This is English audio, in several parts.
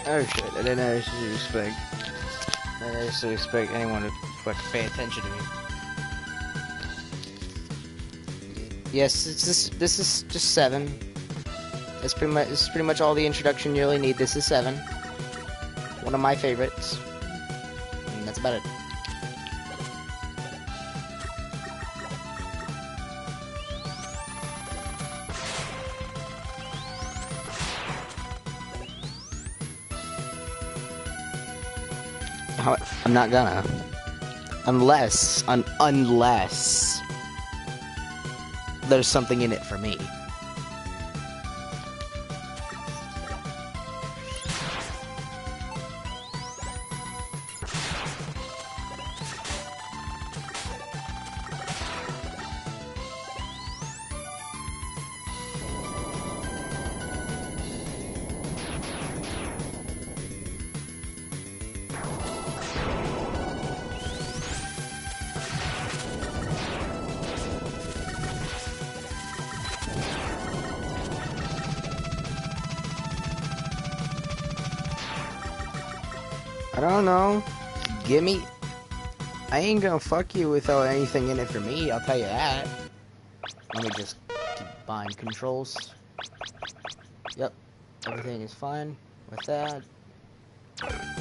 Oh shit, I didn't actually expect. I didn't actually expect anyone to fucking pay attention to me. Yes, this is just 7. This is pretty much all the introduction you really need. This is 7. One of my favorites. And that's about it. I'm not gonna. Unless there's something in it for me. I don't know. Gimme. I ain't gonna fuck you without anything in it for me, I'll tell you that. Let me just keep buying controls. Yep. Everything is fine with that.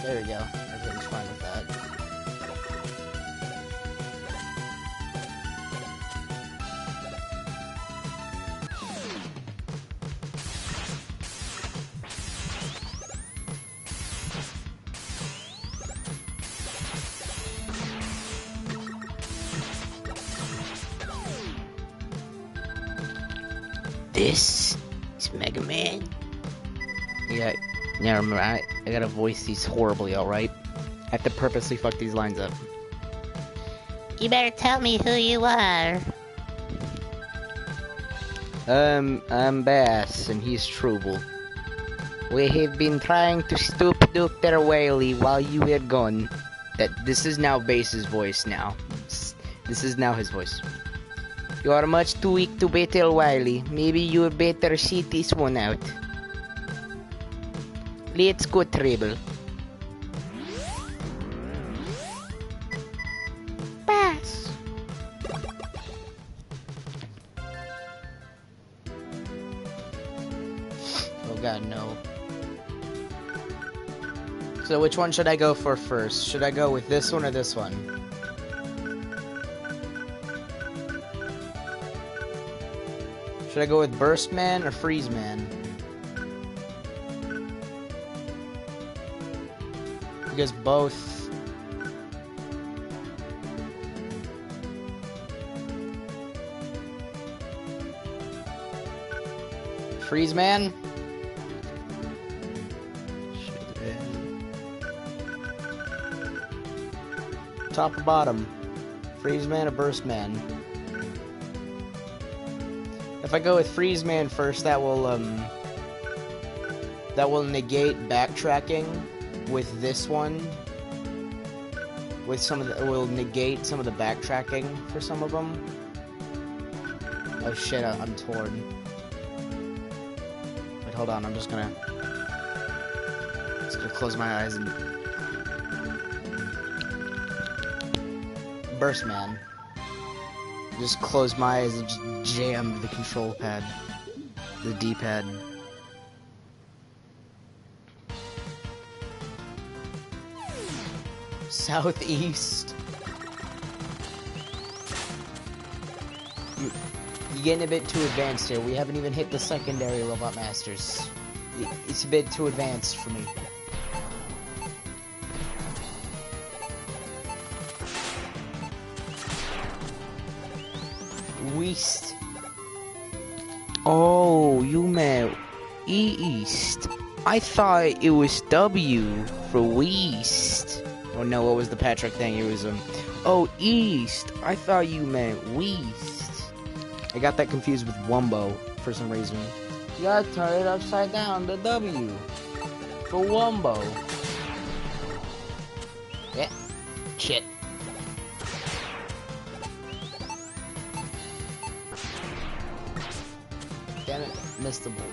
There we go. Everything's fine with that. This is Mega Man. Yeah, remember, I gotta voice these horribly, alright? I have to purposely fuck these lines up. You better tell me who you are. I'm Bass, and he's Trouble. We have been trying to stop Dr. Wily while you were gone. This is now Bass's voice now. This is now his voice. You are much too weak to battle Wily. Maybe you better sit this one out. Let's go, Trouble. Bass. Oh god, no. So which one should I go for first? Should I go with this one or this one? Should I go with Burst Man or Freeze Man? Because both... Freeze Man? Top or bottom? Freeze Man or Burst Man? If I go with Freeze Man first, that will negate backtracking with this one. With some of the, it will negate some of the backtracking for some of them. Oh shit, I'm torn. Wait, hold on, I'm just gonna close my eyes and... Burst Man. Just close my eyes and just jam the control pad. The D-pad. Southeast. You're getting a bit too advanced here. We haven't even hit the secondary Robot Masters. It's a bit too advanced for me. West. Oh, you meant East. I thought it was W for West. Oh no, what was the Patrick thing? It was oh, East. I thought you meant West. I got that confused with Wumbo for some reason. You gotta turn it upside down, the W for Wumbo. Yeah. Shit. Damn it, missed the ball.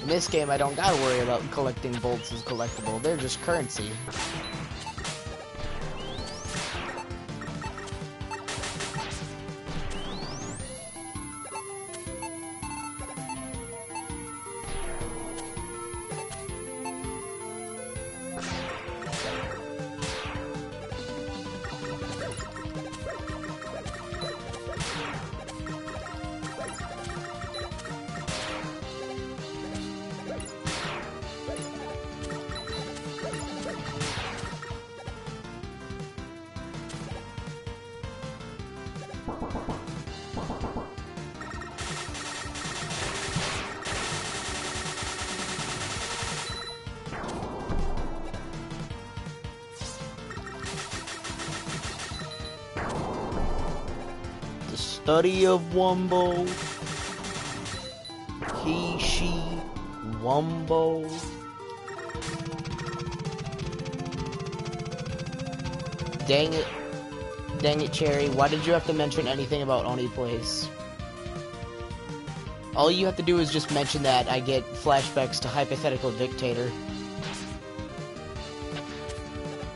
In this game, I don't gotta worry about collecting bolts as collectible. They're just currency. Study of Wumbo, he, she, Wumbo. Dang it, Cherry, why did you have to mention anything about Oni Place? All you have to do is just mention that I get flashbacks to Hypothetical Dictator.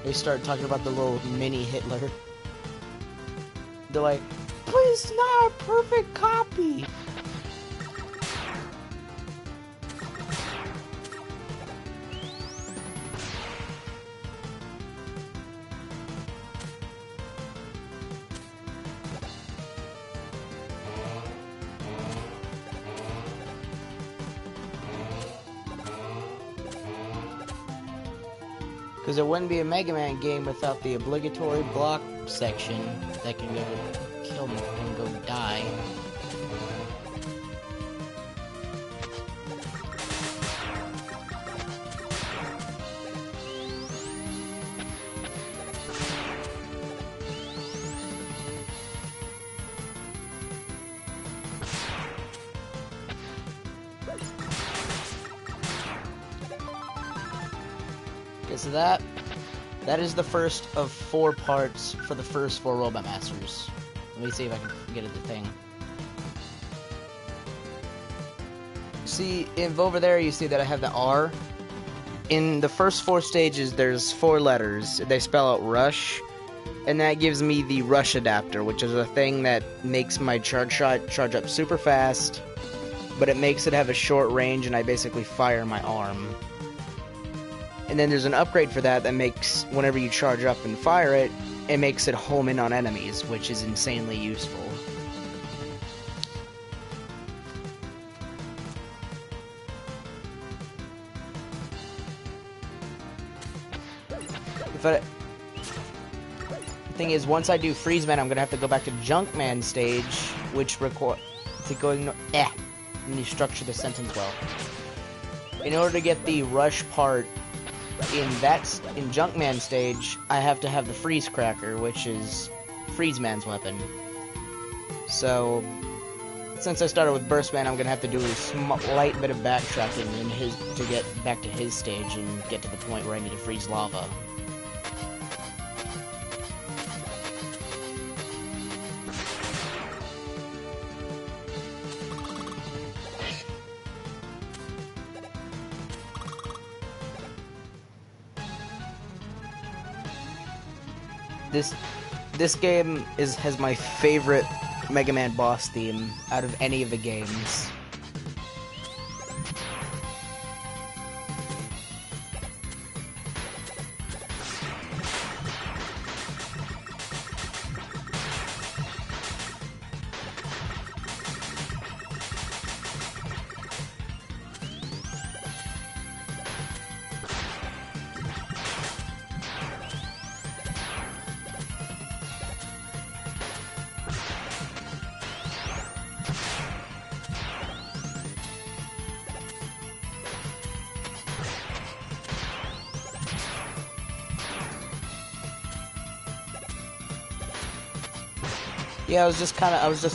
They start talking about the little mini Hitler. They're like, but it's not a perfect copy. Because it wouldn't be a Mega Man game without the obligatory block section that can go kill me and go die. Okay, so that is the first of 4 parts for the first 4 Robot Masters. Let me see if I can get at the thing. See, over there you see that I have the R. In the first 4 stages, there's 4 letters. They spell out rush, and that gives me the rush adapter, which is a thing that makes my charge shot charge up super fast, but it makes it have a short range, and I basically fire my arm. And then there's an upgrade for that makes, whenever you charge up and fire it, it makes it home in on enemies, which is insanely useful. The thing is, once I do Freeze Man, I'm gonna have to go back to Junkman stage, which requires let me structure the sentence well. In order to get the rush part in Junkman stage, I have to have the Freeze Cracker, which is Freeze Man's weapon. So, since I started with Burst Man, I'm gonna have to do a slight bit of backtracking to get back to his stage and get to the point where I need to freeze lava. This game has my favorite Mega Man boss theme out of any of the games. Yeah, I was just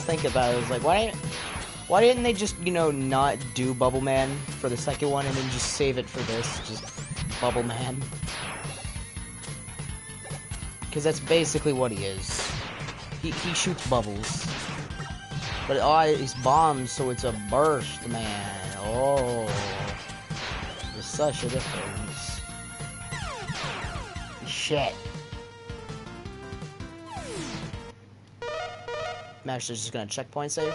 thinking about it. I was like, why didn't they just, not do Bubble Man for the second one and then just save it for this? Just Bubble Man. Because that's basically what he is. He shoots bubbles. But he's bombs, so it's a burst man. Oh. There's such a difference. Shit. Master's just gonna checkpoint save.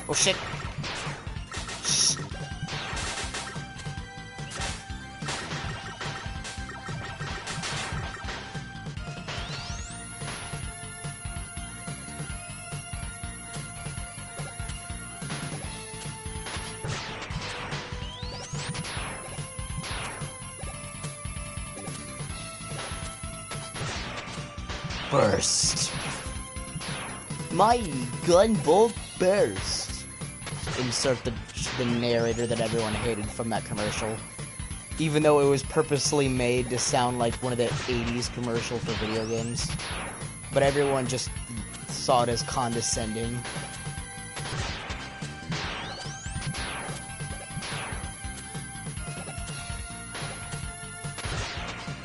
Oh shit. Burst. My gun bolt burst. Insert the narrator that everyone hated from that commercial. Even though it was purposely made to sound like one of the 80s commercial for video games. But everyone just saw it as condescending.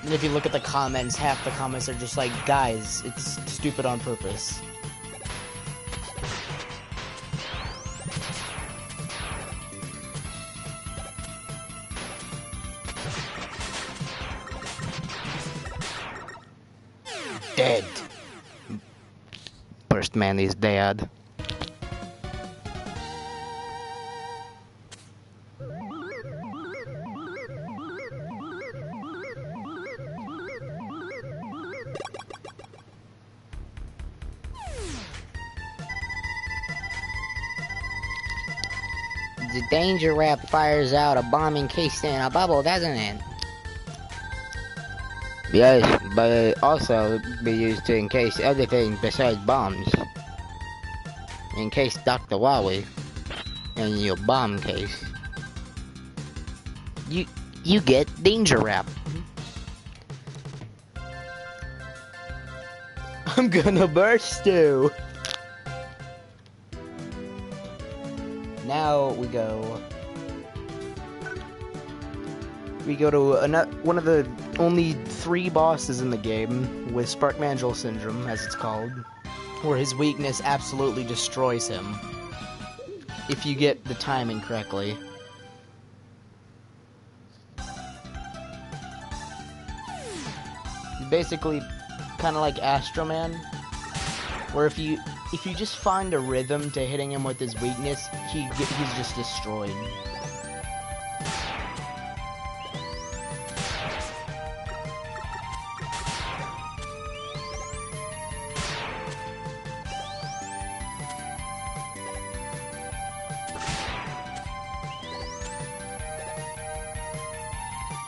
And if you look at the comments, half the comments are just like, guys, it's stupid on purpose. Dead. Burst Man is dead. The danger wrap fires out a bomb encased in a bubble, doesn't it? Yes, but it also be used to encase other things besides bombs. Encase Dr. Wally in your bomb case. You get danger wrap. I'm gonna burst you. Now we go to one of the only 3 bosses in the game with Spark-Mandrill Syndrome, as it's called, where his weakness absolutely destroys him if you get the timing correctly. Basically kind of like Astro Man, where if you just find a rhythm to hitting him with his weakness, he's just destroyed.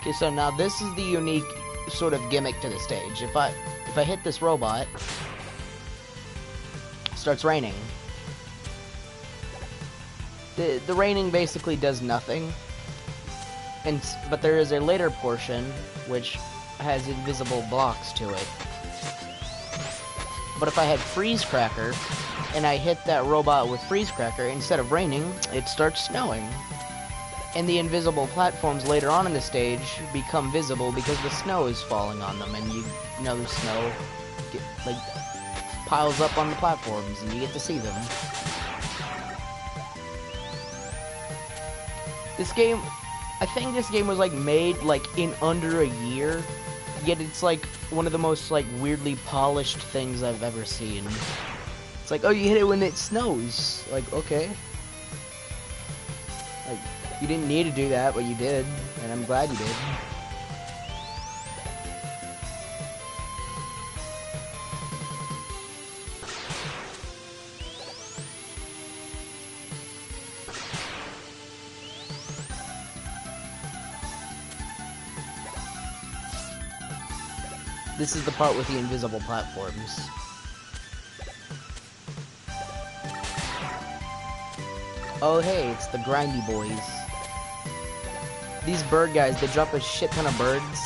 Okay, so now this is the unique sort of gimmick to the stage. If I hit this robot, it starts raining. The raining basically does nothing, but there is a later portion which has invisible blocks to it. But if I had Freeze Cracker and I hit that robot with Freeze Cracker, instead of raining, it starts snowing. And the invisible platforms later on in the stage become visible because the snow is falling on them, and you know the snow piles up on the platforms, and you get to see them. This game, I think this game was made in under a year, yet it's one of the most weirdly polished things I've ever seen. It's oh, you hit it when it snows. Okay. You didn't need to do that, but you did, and I'm glad you did. This is the part with the invisible platforms. Oh hey, it's the Grindy Boys. These bird guys, they drop a shit ton of birds,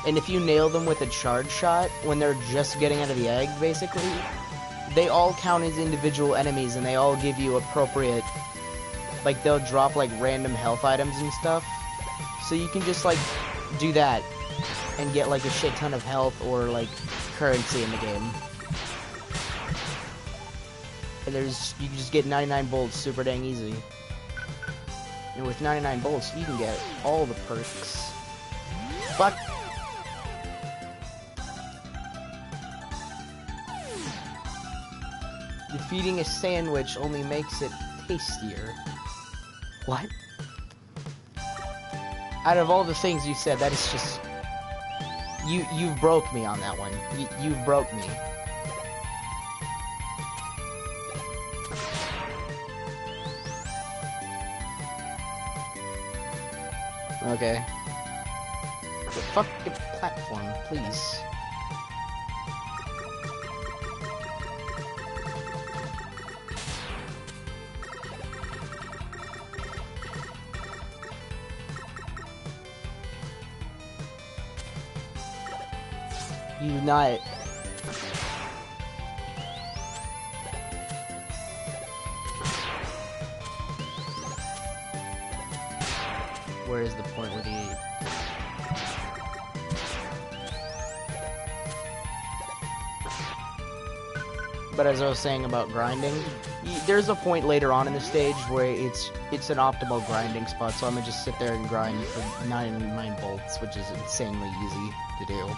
And if you nail them with a charge shot, when they're just getting out of the egg, basically, they all count as individual enemies, and they all give you appropriate, like, they'll drop, like, random health items and stuff. So you can just, like, do that, and get, like, a shit ton of health or, like, currency in the game. And you can just get 99 bolts super dang easy. And with 99 bolts, you can get all the perks. Fuck! Defeating a sandwich only makes it tastier. What? Out of all the things you said, that is just... You've broke me on that one. You've broke me. Okay. The fucking platform, please. You not. Where is the point where the... But as I was saying about grinding, there's a point later on in the stage where it's an optimal grinding spot, so I'm gonna just sit there and grind for 99 bolts, which is insanely easy to do.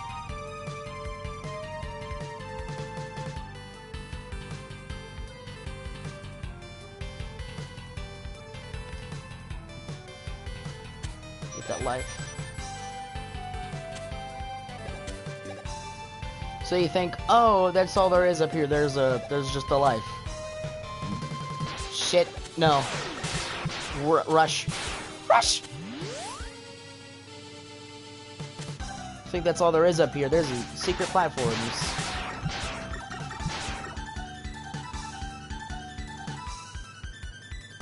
Get that life. So you think, oh, that's all there is up here. There's just a life. Shit, no. Rush. Rush! I think that's all there is up here. There's secret platforms.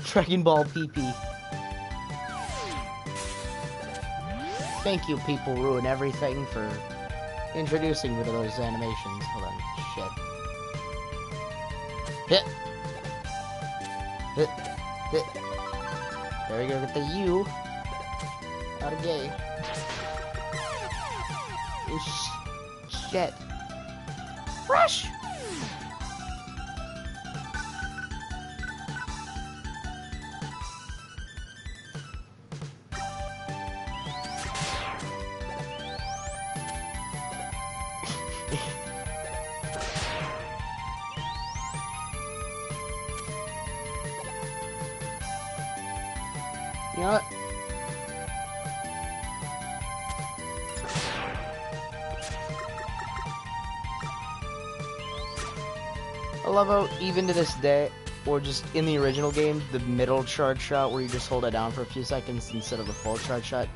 Dragon Ball PP. Thank you, people ruin everything, for introducing me to those animations. Hold on, shit. Hit! Hit! Hit! There we go, get the U. Out of gay. Oh, shit. Rush! You know what? I love how, even to this day, or just in the original game, the middle charge shot where you just hold it down for a few seconds instead of the full charge shot,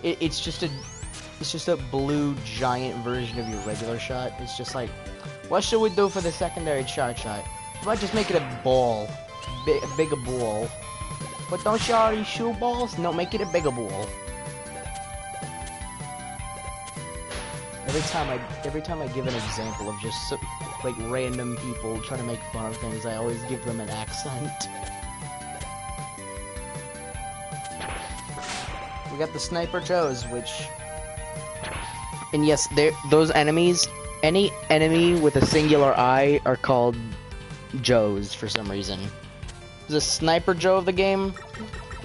it's just a blue giant version of your regular shot. It's just like, what should we do for the secondary charge shot? How about just make it a ball, a bigger ball? But don't you already shoot balls? No, make it a bigger ball. Every time I give an example of just like random people trying to make fun of things, I always give them an accent. We got the Sniper Joes, and yes, those enemies, any enemy with a singular eye are called Joes for some reason. The Sniper Joe of the game,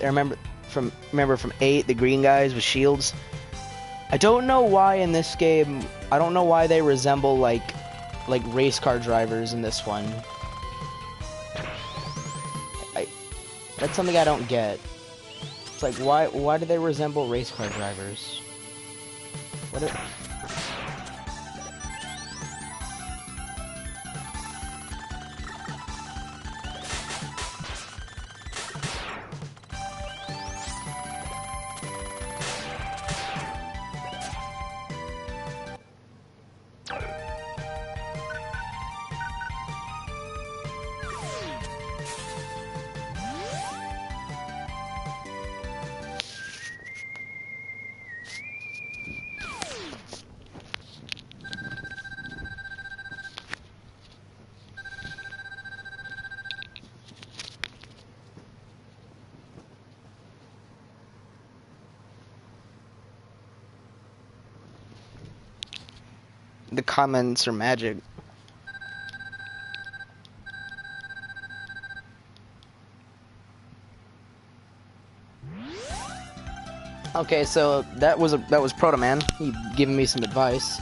I remember from 8, the green guys with shields. I don't know why in this game, I don't know why they resemble like race car drivers in this one. That's something I don't get. It's like, why do they resemble race car drivers? the comments are magic. Okay, so that was Proto Man. He giving me some advice.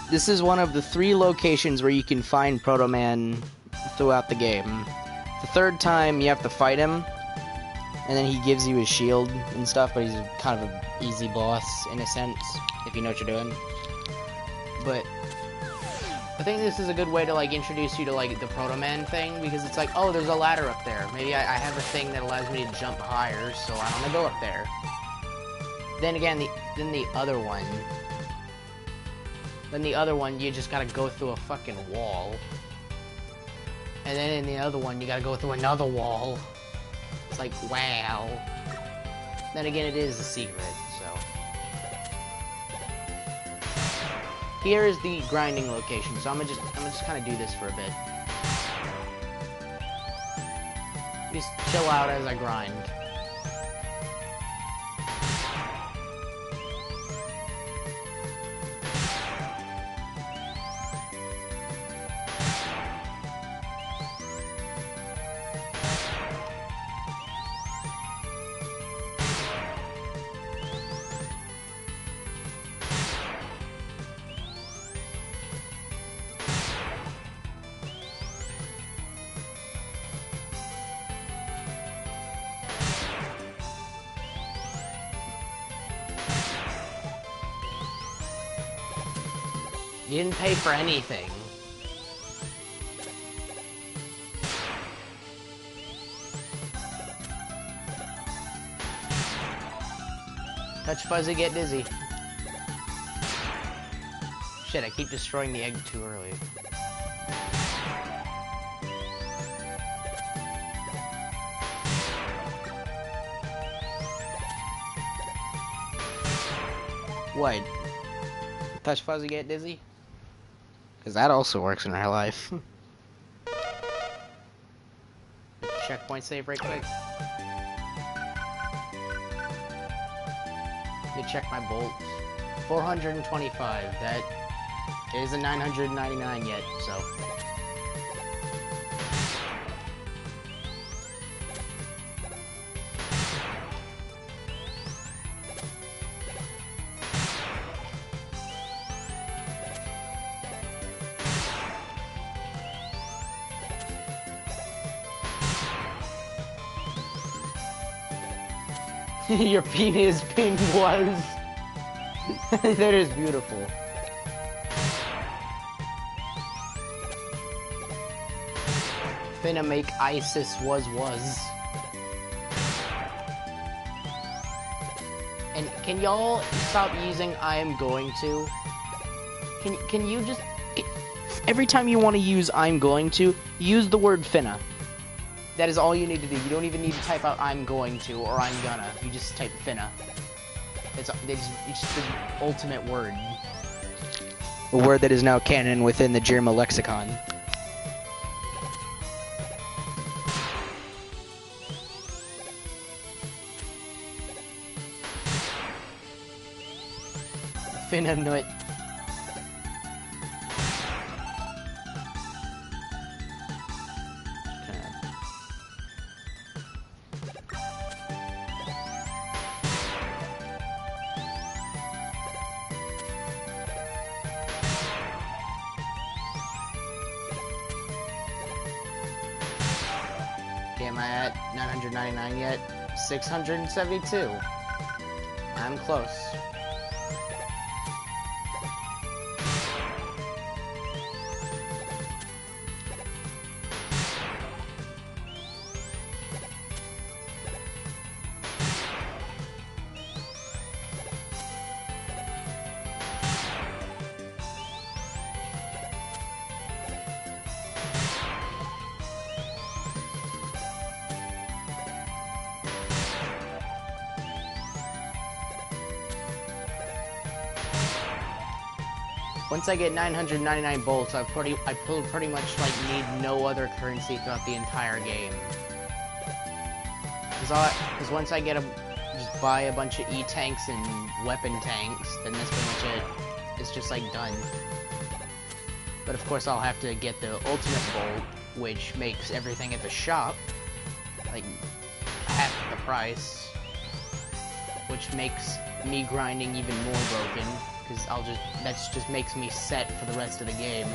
This is one of the 3 locations where you can find Proto Man throughout the game. The 3rd time you have to fight him, and then he gives you his shield and stuff, but he's kind of an easy boss in a sense, if you know what you're doing. But I think this is a good way to like introduce you to like the Proto Man thing, because it's like, oh, there's a ladder up there. Maybe I have a thing that allows me to jump higher, so I want to go up there. Then again, the other one, you just gotta go through a fucking wall. And then in the other one, you gotta go through another wall. It's like, wow. Then again, it is a secret, so. Here is the grinding location, so I'm gonna just kind of do this for a bit. Just chill out as I grind. You didn't pay for anything. Touch fuzzy, get dizzy. Shit, I keep destroying the egg too early. What? Touch fuzzy, get dizzy? Because that also works in real life. Checkpoint save right quick. Let me check my bolts. 425. That isn't 999 yet, so. Your penis pink was. That is beautiful. Finna make ISIS was. And can y'all stop using I am going to? Can you just every time you want to use I'm going to, use the word finna. That is all you need to do. You don't even need to type out I'm going to or I'm gonna. You just type finna. It's just the ultimate word. A word that is now canon within the German lexicon. Finna nut. Am I at 999 yet? 672. I'm close. Once I get 999 bolts, I pretty much like need no other currency throughout the entire game. Because once I get just buy a bunch of E-tanks and weapon tanks, then that's pretty much it. it's just like done. But of course I'll have to get the ultimate bolt, which makes everything at the shop like half the price, which makes me grinding even more broken, because that just makes me set for the rest of the game.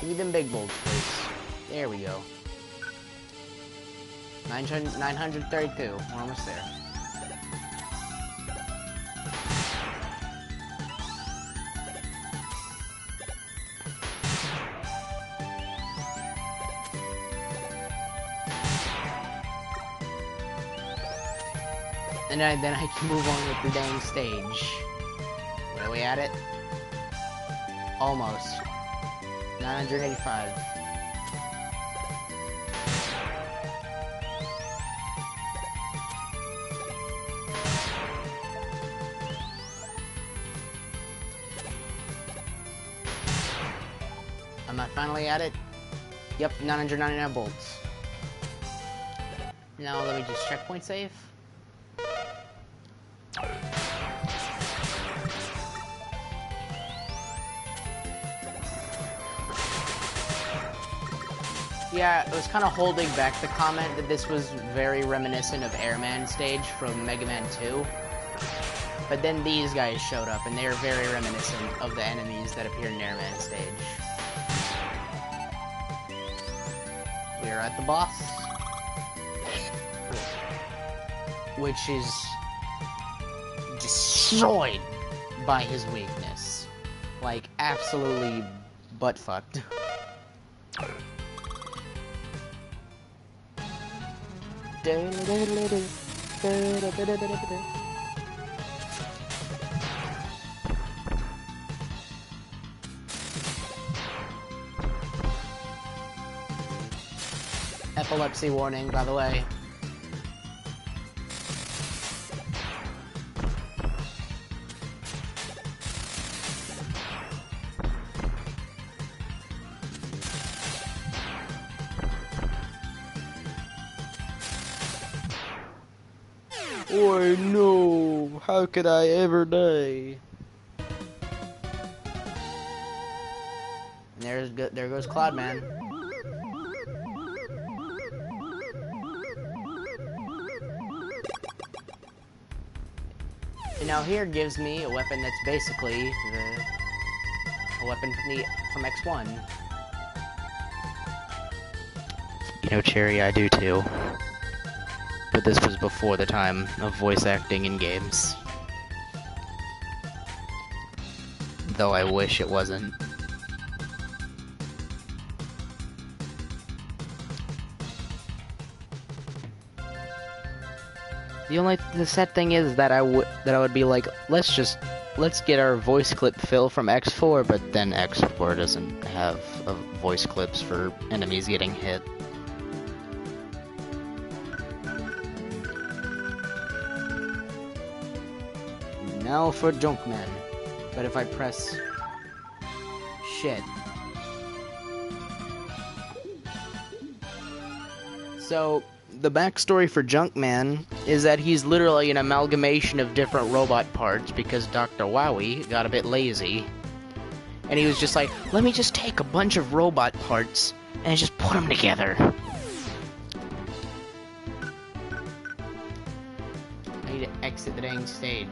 Give me them big bolts, please. There we go. 932. We're almost there. And then I can move on with the dang stage. Where are we at it? Almost. 985. Am I finally at it? Yep, 999 bolts. Now let me just checkpoint save. Yeah, I was kind of holding back the comment that this was very reminiscent of Airman stage from Mega Man 2. But then these guys showed up, and they are very reminiscent of the enemies that appear in Airman stage. We are at the boss, which is destroyed by his weakness. Like, absolutely butt-fucked. Epilepsy warning, by the way. Oh no, how could I ever die? And there goes Cloudman. And now here gives me a weapon that's basically a weapon from X1. You know, Cherry, I do too. But this was before the time of voice acting in games. Though I wish it wasn't. The sad thing is that I would be like, let's get our voice clip fill from X4, but then X4 doesn't have voice clips for enemies getting hit. Now for Junkman. But if I press shit. So the backstory for Junkman is that he's literally an amalgamation of different robot parts because Dr. Wowie got a bit lazy. And he was just like, let me just take a bunch of robot parts and just put them together. I need to exit the dang stage.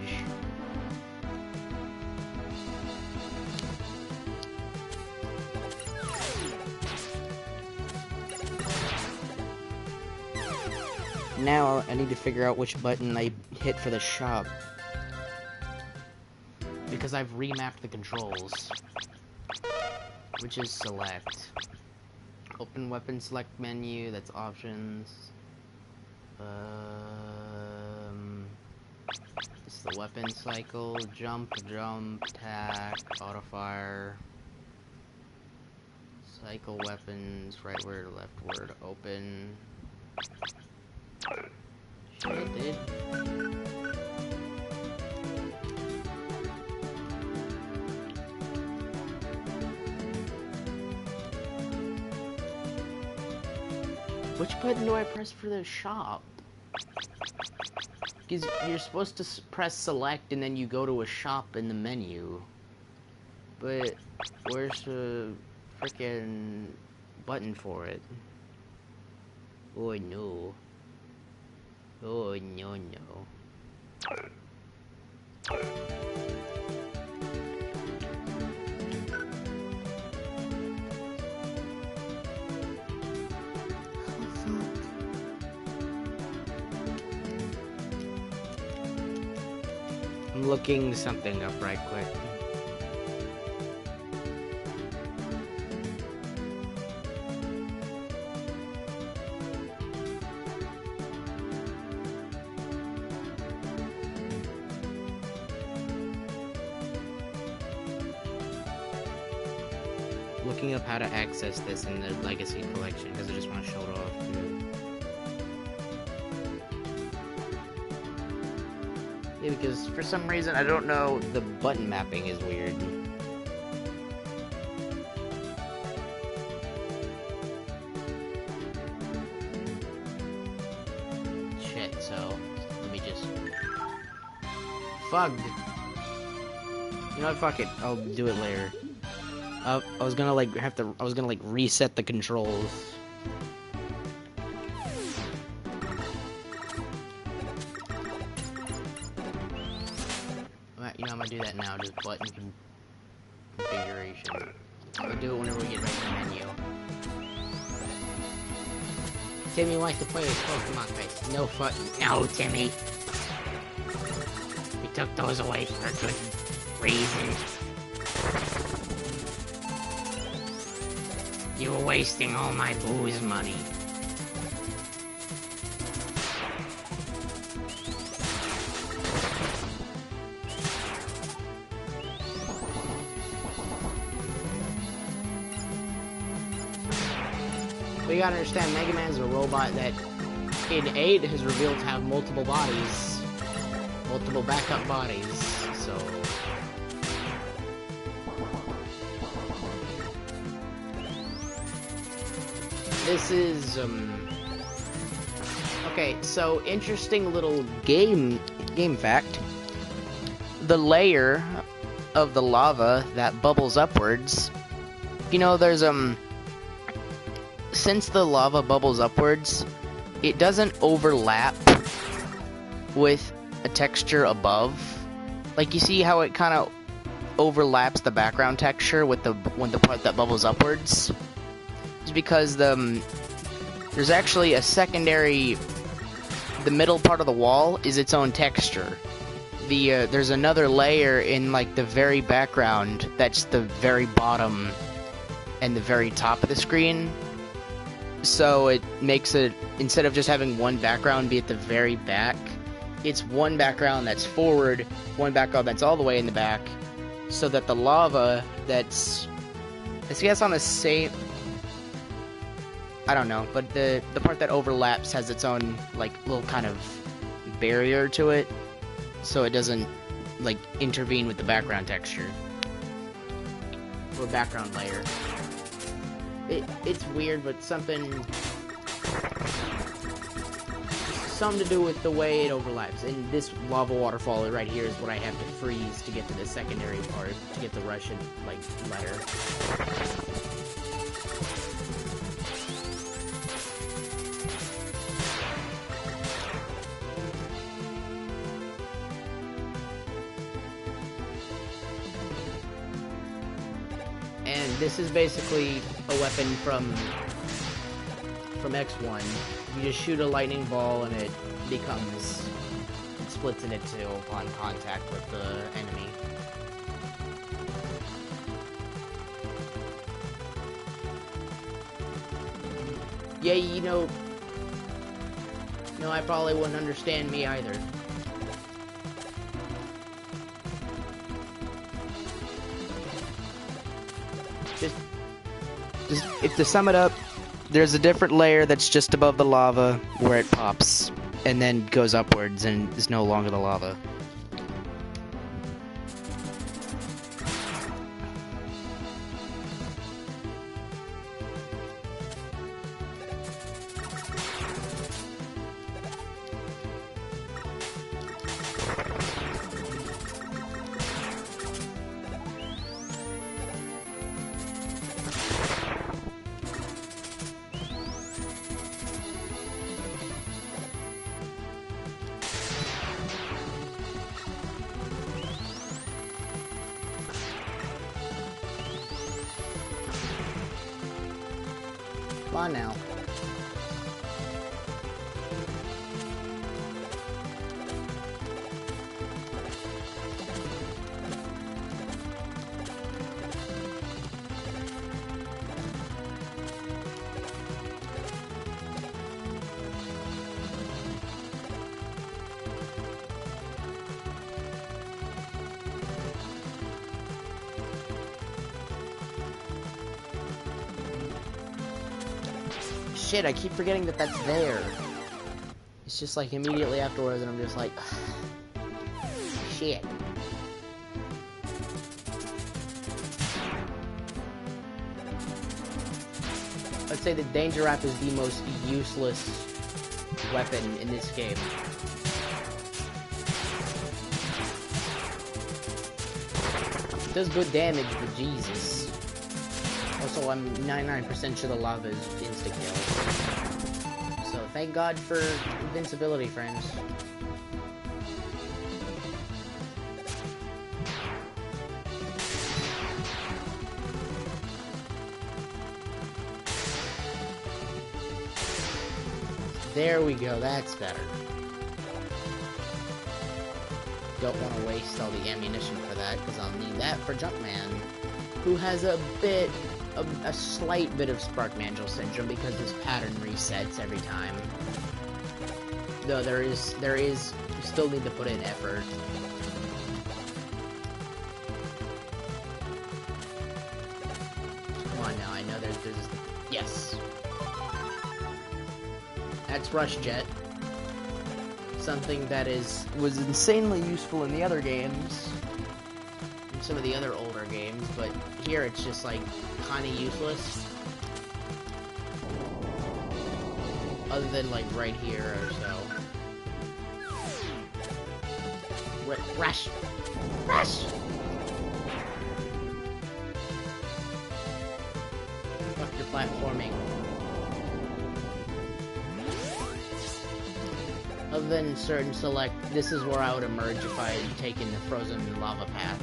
Now I need to figure out which button I hit for the shop, because I've remapped the controls, which is select. Open weapon select menu, that's options. It's the weapon cycle, jump, attack, auto fire. Cycle weapons, right word, left word, open. Shit, I did. Which button do I press for the shop? Because you're supposed to press select and then you go to a shop in the menu. But where's the freaking button for it? Oh no. Oh no no. I'm looking something up right quick. Looking up how to access this in the Legacy collection because I just want to show it off. Yeah, because for some reason, I don't know, the button mapping is weird. Shit, so let me just... Fuck! You know what, fuck it, I'll do it later. I was gonna like reset the controls. You know, I'm gonna do that now, just button configuration. I'll do it whenever we get right to the menu. Timmy wants to play with Pokemon face. No fuck. No, Timmy. We took those away for a good reason. You were wasting all my booze money. But you gotta understand, Mega Man's a robot that in 8 has revealed to have multiple bodies. Multiple backup bodies, so... This is, okay, so interesting little game fact. The layer of the lava that bubbles upwards, you know, there's, since the lava bubbles upwards, it doesn't overlap with a texture above. Like, you see how it kind of overlaps the background texture with the part that bubbles upwards? It's because there's actually a secondary... The middle part of the wall is its own texture. There's another layer in, like, the very background that's the very bottom and the very top of the screen. So it makes it, instead of just having one background be at the very back, it's one background that's forward, one background that's all the way in the back, so that the lava that's, I guess on the same, I don't know, but the part that overlaps has its own, like, little kind of barrier to it, so it doesn't, like, intervene with the background texture, or background layer. It's weird, but something to do with the way it overlaps. And this lava waterfall right here is what I have to freeze to get to the secondary part, to get the Russian, like, letter. And this is basically a weapon from X1. You just shoot a lightning ball and it splits into two upon contact with the enemy. Yeah, you know, no, I probably wouldn't understand me either. If to sum it up, there's a different layer that's just above the lava where it pops and then goes upwards and is no longer the lava. on now. Shit, I keep forgetting that that's there. It's just like immediately afterwards and I'm just like, shit. Let's say the Danger Wrap is the most useless weapon in this game. It does good damage, but Jesus. Also, I'm 99% sure the lava is insta-kill. So, thank God for invincibility, friends. There we go, that's better. Don't want to waste all the ammunition for that, because I'll need that for Jumpman, who has a slight bit of Sparkmangel syndrome because his pattern resets every time. Though there is, you still need to put in effort. Come on now, I know there's, yes. That's Rush Jet. Something that was insanely useful in the other games. In some of the other older games, but here it's just like kinda useless. Other than like right here or so. Rush! Rush! Fuck your platforming. Other than certain select, this is where I would emerge if I had taken the frozen lava path.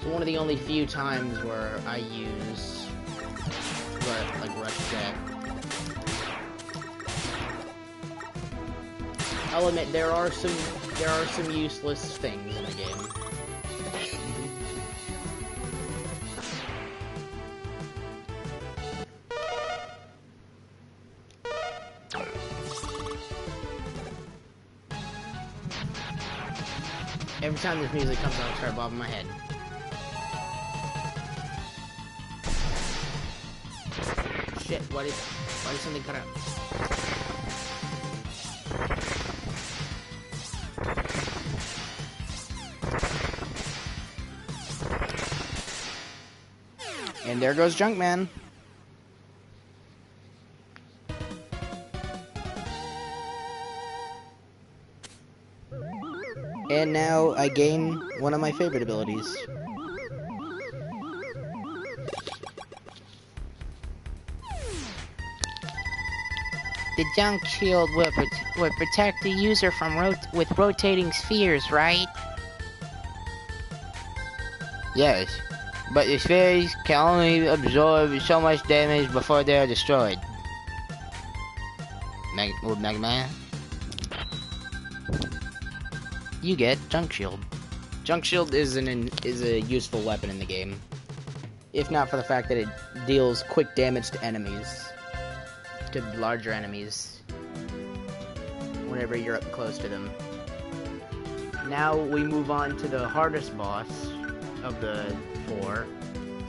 One of the only few times where I use like Rush Jet. I'll admit there are some useless things in the game. Every time this music comes on, I start bobbing my head. Shit, why did something cut out? And there goes Junkman. And now I gain one of my favorite abilities. The junk shield would protect the user from with rotating spheres, right? Yes, but the spheres can only absorb so much damage before they are destroyed. Mega Man? You get Junk Shield. Junk Shield is a useful weapon in the game. If not for the fact that it deals quick damage to enemies. To larger enemies. Whenever you're up close to them. Now we move on to the hardest boss of the four.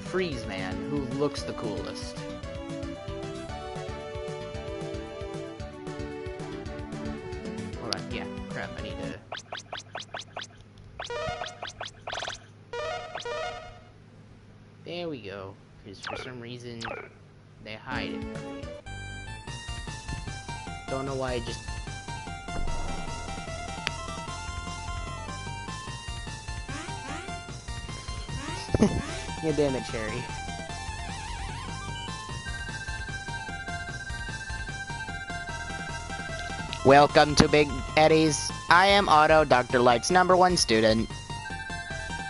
Freeze Man, who looks the coolest. Hold on, yeah, crap, I need to... There we go, because for some reason, they hide it from me. Don't know why I just... Yeah, damn it, Cherry. Welcome to Big Eddie's. I am Otto, Dr. Light's #1 student.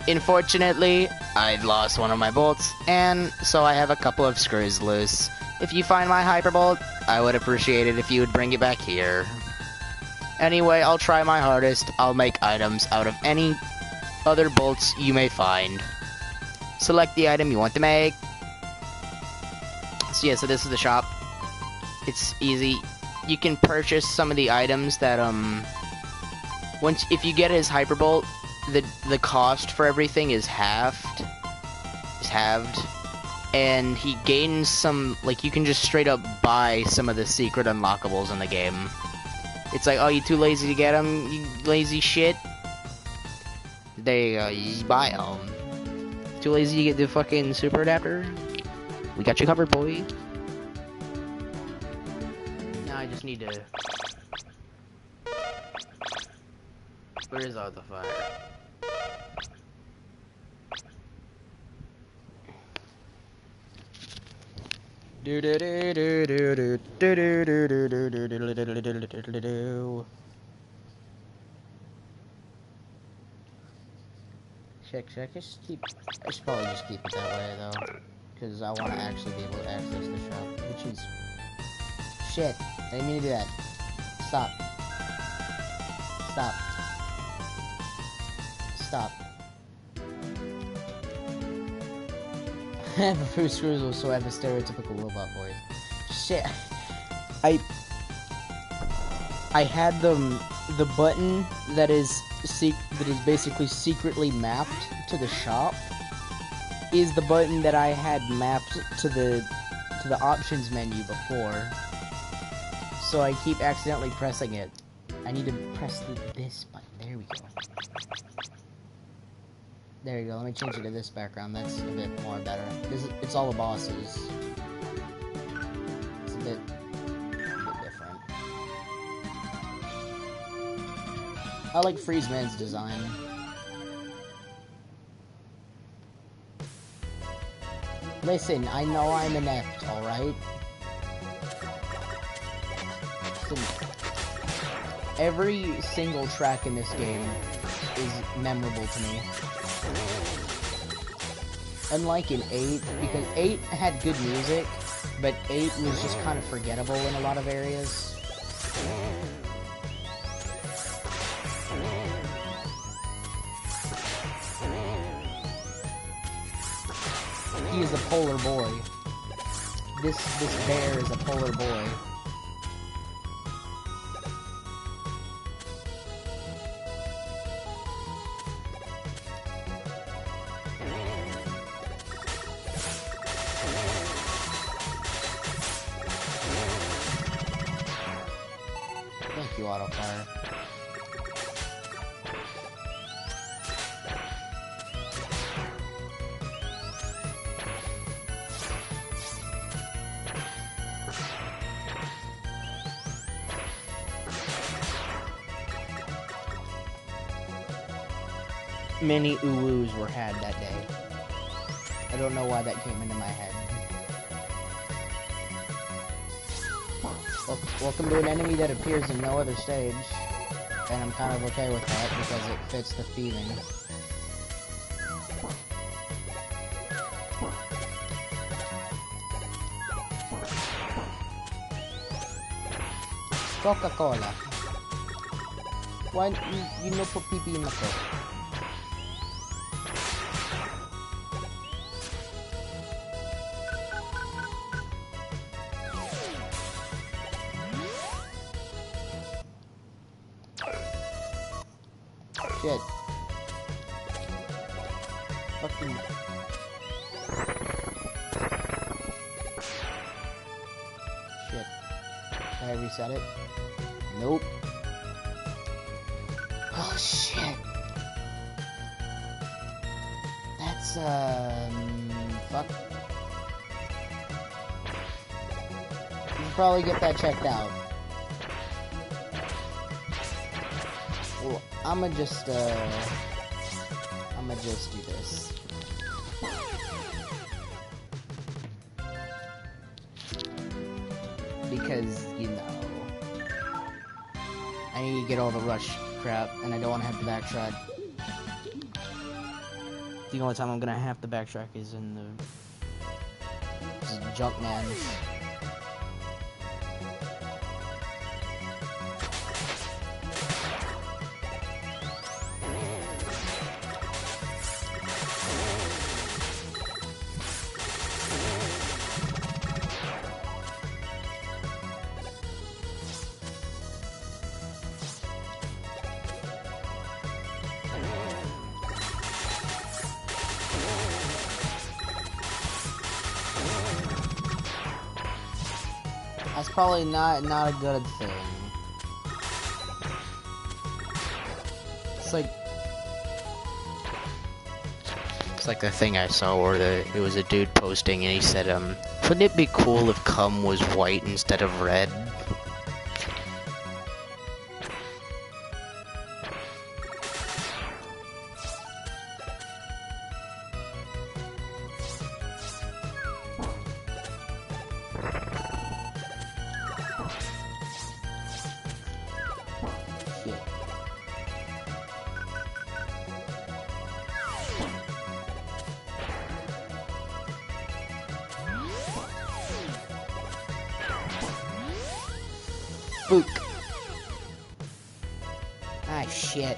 Unfortunately, I've lost one of my bolts, and so I have a couple of screws loose. If you find my hyperbolt, I would appreciate it if you would bring it back here. Anyway, I'll try my hardest. I'll make items out of any other bolts you may find. Select the item you want to make. So yeah, so this is the shop. It's easy. You can purchase some of the items that if you get his hyperbolt, the cost for everything is halved, and he gains some, like, you can just straight up buy some of the secret unlockables in the game. It's like, oh, you too lazy to get them, you lazy shit? There you go, you just buy them. Too lazy to get the fucking super adapter? We got you covered, boy. Now I just need to... Where is all the fire? Check. I should probably just keep it that way though, because I want to actually be able to access the shop. Which is shit. I didn't mean to do that. Stop. Before screws will so have a stereotypical robot voice. Shit. I had the button that is basically secretly mapped to the shop is the button that I had mapped to the options menu before. So I keep accidentally pressing it. I need to press this button. There we go. There you go. Let me change it to this background. That's a bit more better. It's all the bosses. It's a bit different. I like Freezeman's design. Listen, I know I'm inept, alright? Every single track in this game is memorable to me. Unlike in 8, because 8 had good music, but 8 was just kind of forgettable in a lot of areas. He is a polar boy. This bear is a polar boy. Thank you, Autofire. Many ooh-woos were had that day. I don't know why that came into my head. Welcome to an enemy that appears in no other stage. And I'm kind of okay with that because it fits the feeling. Coca-Cola. Why you no put pee in the Coke? Shit. Fucking... Shit. Can I reset it? Nope. Oh, shit. That's, fuck. You should probably get that checked out. Well, I'ma just do this. Because, you know. I need to get all the rush crap, and I don't want to have to backtrack. The only time I'm gonna have to backtrack is in the Junkman. That's probably not a good thing. It's like the thing I saw where it was a dude posting and he said, wouldn't it be cool if cum was white instead of red? Book. Ah, shit.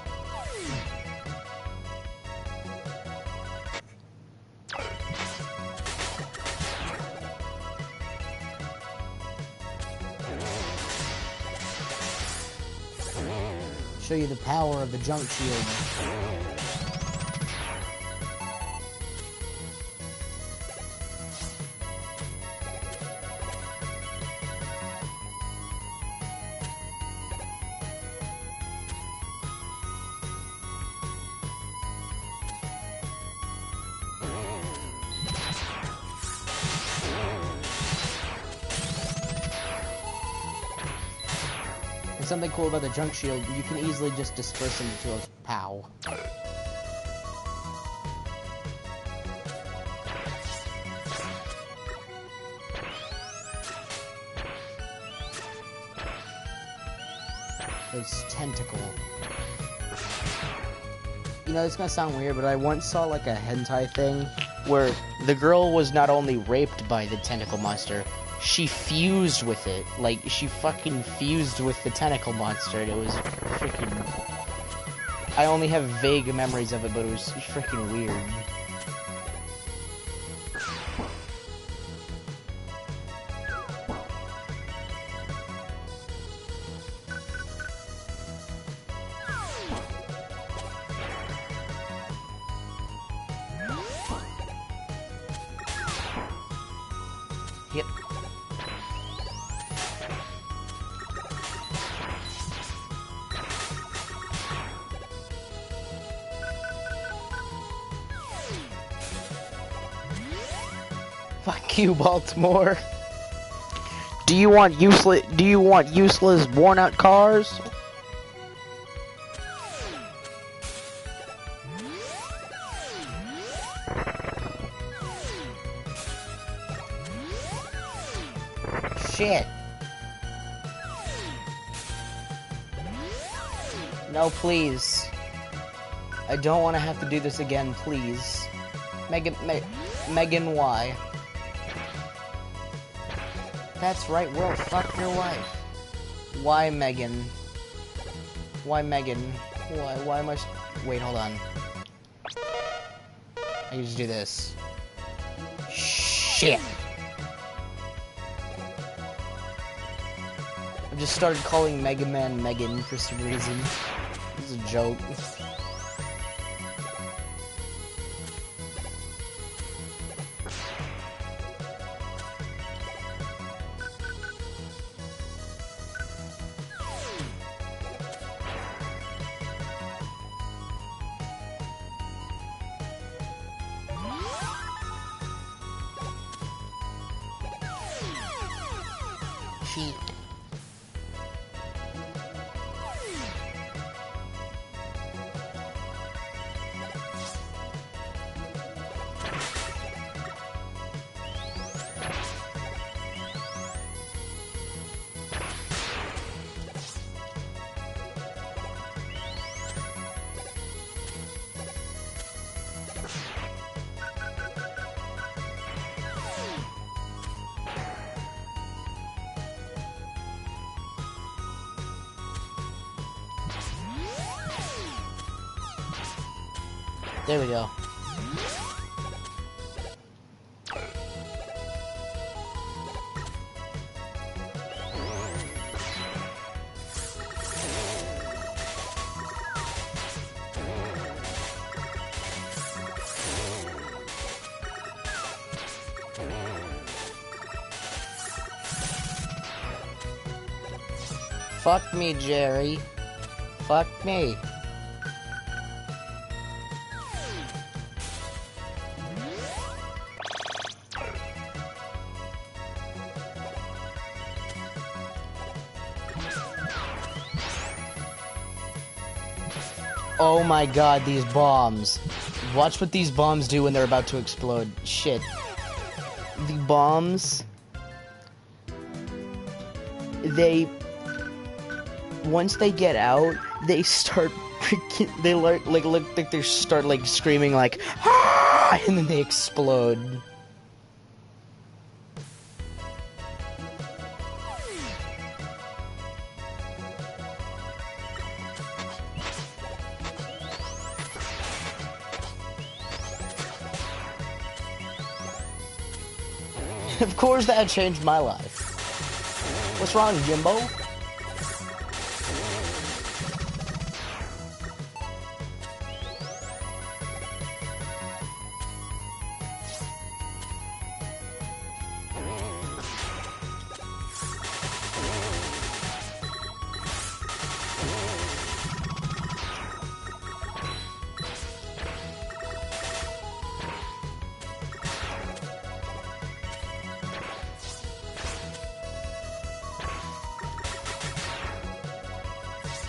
Show you the power of the junk shield. And something cool about the junk shield, you can easily just disperse them into a pow. It's tentacle. You know, it's gonna sound weird, but I once saw like a hentai thing where the girl was not only raped by the tentacle monster, she fused with it. Like, she fucking fused with the tentacle monster, and it was freaking... I only have vague memories of it, but it was freaking weird. Yep. Fuck you, Baltimore. Do you want useless worn out cars? Shit. No, please. I don't want to have to do this again, please. Megan, why? That's right, world, fuck your wife. Why, Megan? Why, Megan? Why am I... Wait, hold on. I can just do this. Shit. I just started calling Mega Man Megan for some reason. This is a joke. Sheep. There we go. Fuck me, Jerry. Fuck me. Oh my god, these bombs. Watch what these bombs do when they're about to explode. Shit. The bombs... Once they get out, they start freaking... They look like they start, like, screaming, like, ah! And then they explode. Of course that changed my life. What's wrong, Jimbo?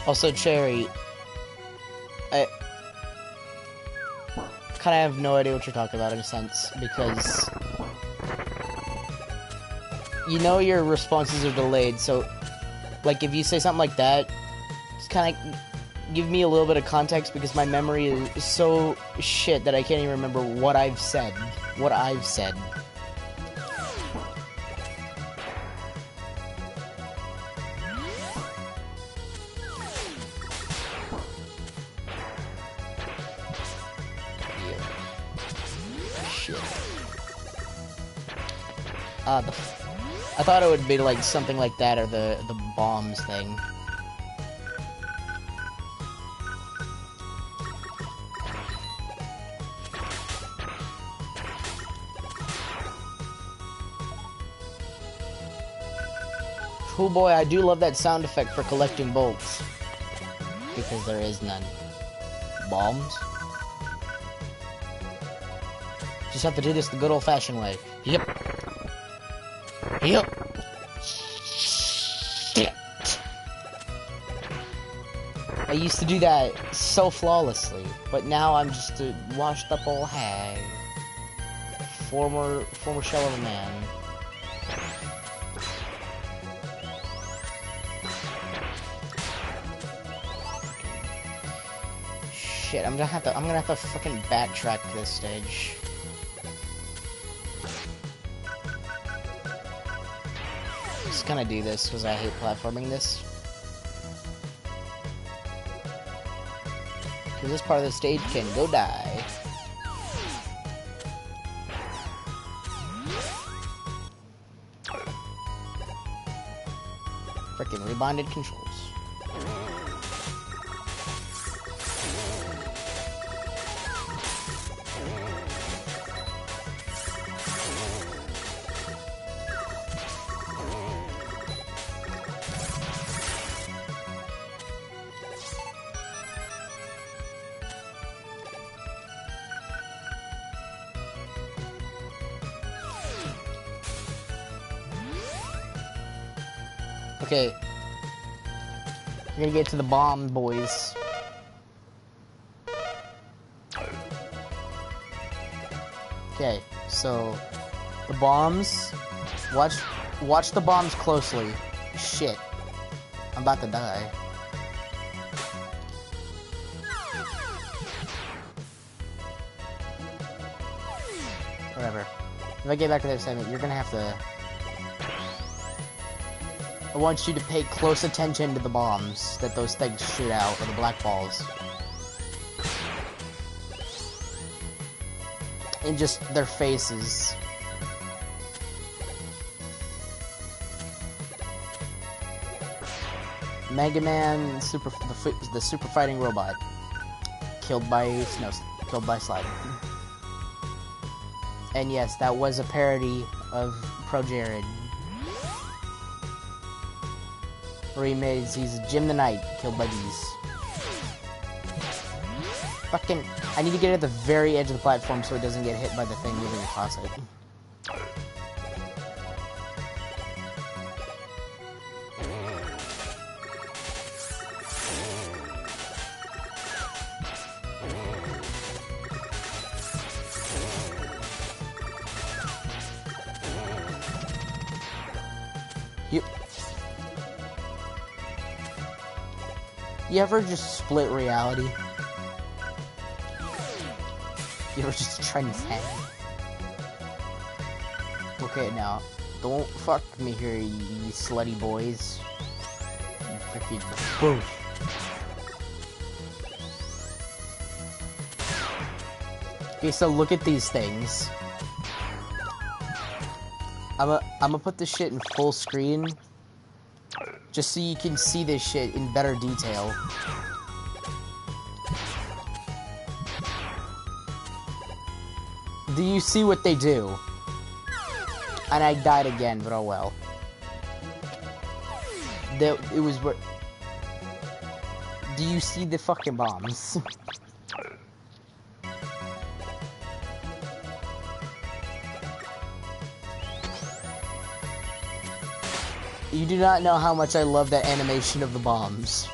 Also, Cherry, I kind of have no idea what you're talking about in a sense, because you know your responses are delayed, so, like, if you say something like that, just kind of give me a little bit of context, because my memory is so shit that I can't even remember what I've said. I thought it would be like something like that, or the bombs thing. Oh boy, I do love that sound effect for collecting bolts. Because there is none. Bombs? Just have to do this the good old-fashioned way. Yep. Yep. Shit. I used to do that so flawlessly, but now I'm just a washed-up old hag. Former shell of a man. Shit, I'm gonna have to fucking backtrack this stage. Just gonna do this because I hate platforming this. Because this part of the stage can go die. Frickin' rebonded controls. Okay, we're gonna get to the bomb, boys. Okay, so the bombs. Watch the bombs closely. Shit, I'm about to die. Whatever. If I get back to that segment, you're gonna have to. I want you to pay close attention to the bombs that those things shoot out, or the black balls. And just their faces. Mega Man, the super fighting robot, killed by Slide. And yes, that was a parody of Pro Jared. Where he's Jim the Knight, killed by bees. Fucking, I need to get at the very edge of the platform so it doesn't get hit by the thing moving across it. You ever just split reality? You ever just try to hang? Okay, now, don't fuck me here, you slutty boys. You freaking boom. Okay, so look at these things. I'm gonna put this shit in full screen, just so you can see this shit in better detail. Do you see what they do? And I died again, but oh well. It was where... Do you see the fucking bombs? You do not know how much I love that animation of the bombs.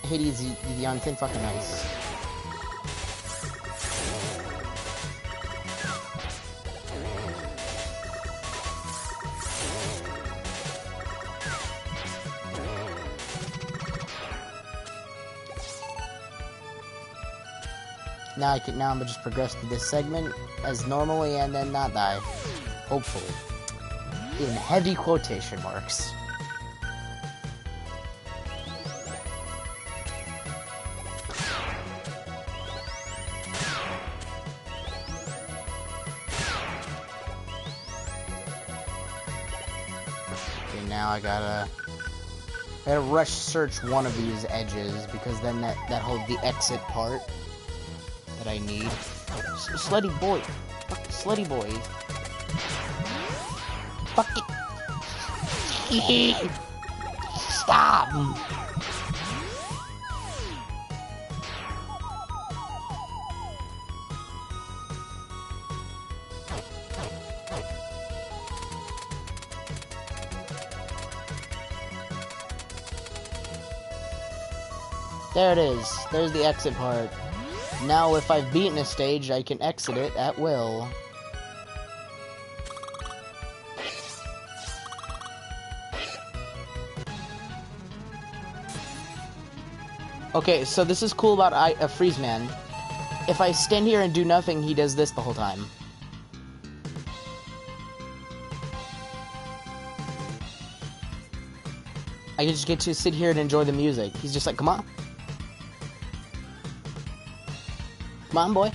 Hades, the on thin fucking ice. Now I'm gonna just progress through this segment as normally and then not die. Hopefully. In heavy quotation marks. Okay, now I gotta rush search one of these edges because then that holds the exit part that I need. Slutty boy. Fucking slutty boy. Fuck it. Stop. There it is. There's the exit part. Now, if I've beaten a stage, I can exit it at will. Okay, so this is cool about Freeze Man. If I stand here and do nothing, he does this the whole time. I just get to sit here and enjoy the music. He's just like, come on. Come on, boy.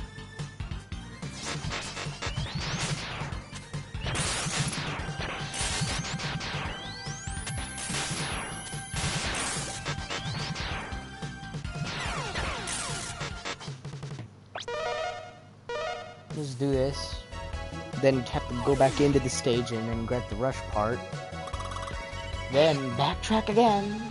Let's do this. Then have to go back into the stage and then get the rush part. Then backtrack again.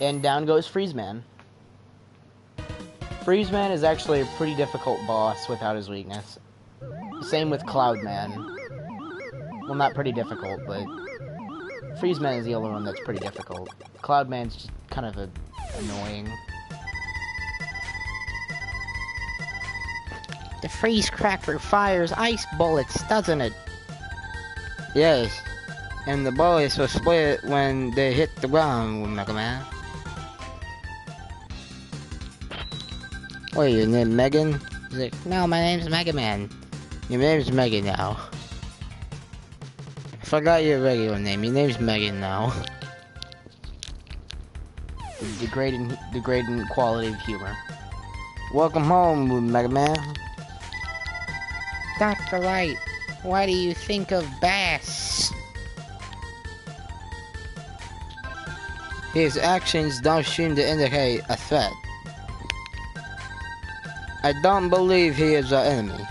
And down goes Freeze Man. Freeze Man is actually a pretty difficult boss without his weakness. Same with Cloudman. Well, not pretty difficult, but Freezeman is the only one that's pretty difficult. Cloudman's just kind of annoying. The freeze cracker fires ice bullets, doesn't it? Yes. And the bullets will split when they hit the ground, Mega Man. What, your name Megan? He's like, no, my name's Mega Man. Your name's Megan now. I forgot your regular name. Your name's Megan now. Degrading quality of humor. Welcome home, Mega Man. Dr. Light, what do you think of Bass? His actions don't seem to indicate a threat. I don't believe he is our enemy.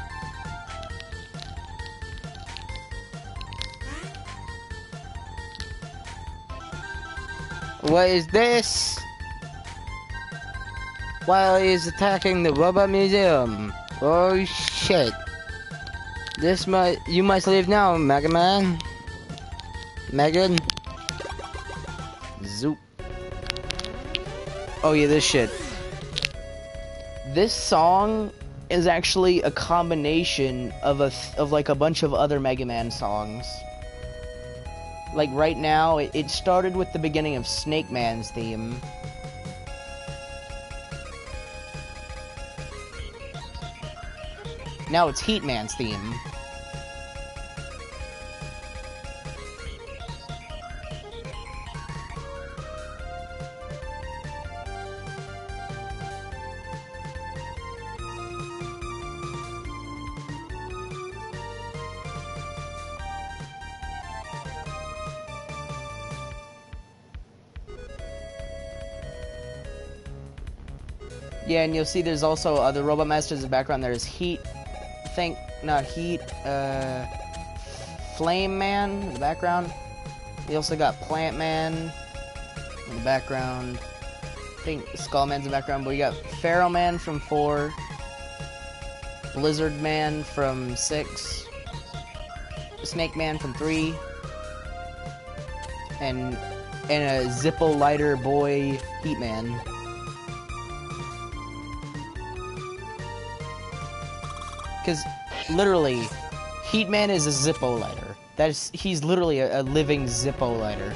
What is this? While he's attacking the Robot Museum. Oh shit. You must leave now, Mega Man. Megan. Zoop. Oh yeah, this shit. This song is actually a combination of like a bunch of other Mega Man songs. Like right now, it started with the beginning of Snake Man's theme. Now it's Heat Man's theme. Yeah, and you'll see there's also other Robot Masters in the background. There's Flame Man in the background. We also got Plant Man in the background. I think Skull Man's in the background, but we got Pharaoh Man from 4, Blizzard Man from 6, Snake Man from 3, and a Zippo Lighter Boy Heat Man. Because, literally, Heat Man is a Zippo lighter. He's literally a living Zippo lighter.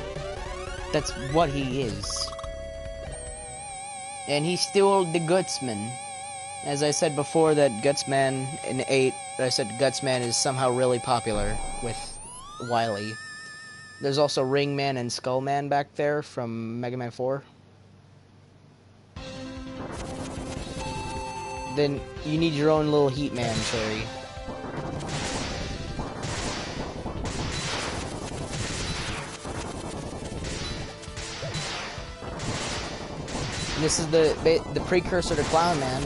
That's what he is. And he's still the Gutsman. As I said before, that Gutsman in 8, I said Gutsman is somehow really popular with Wily. There's also Ring Man and Skull Man back there from Mega Man 4. Then you need your own little Heat Man, Cherry. And this is the precursor to Clown Man.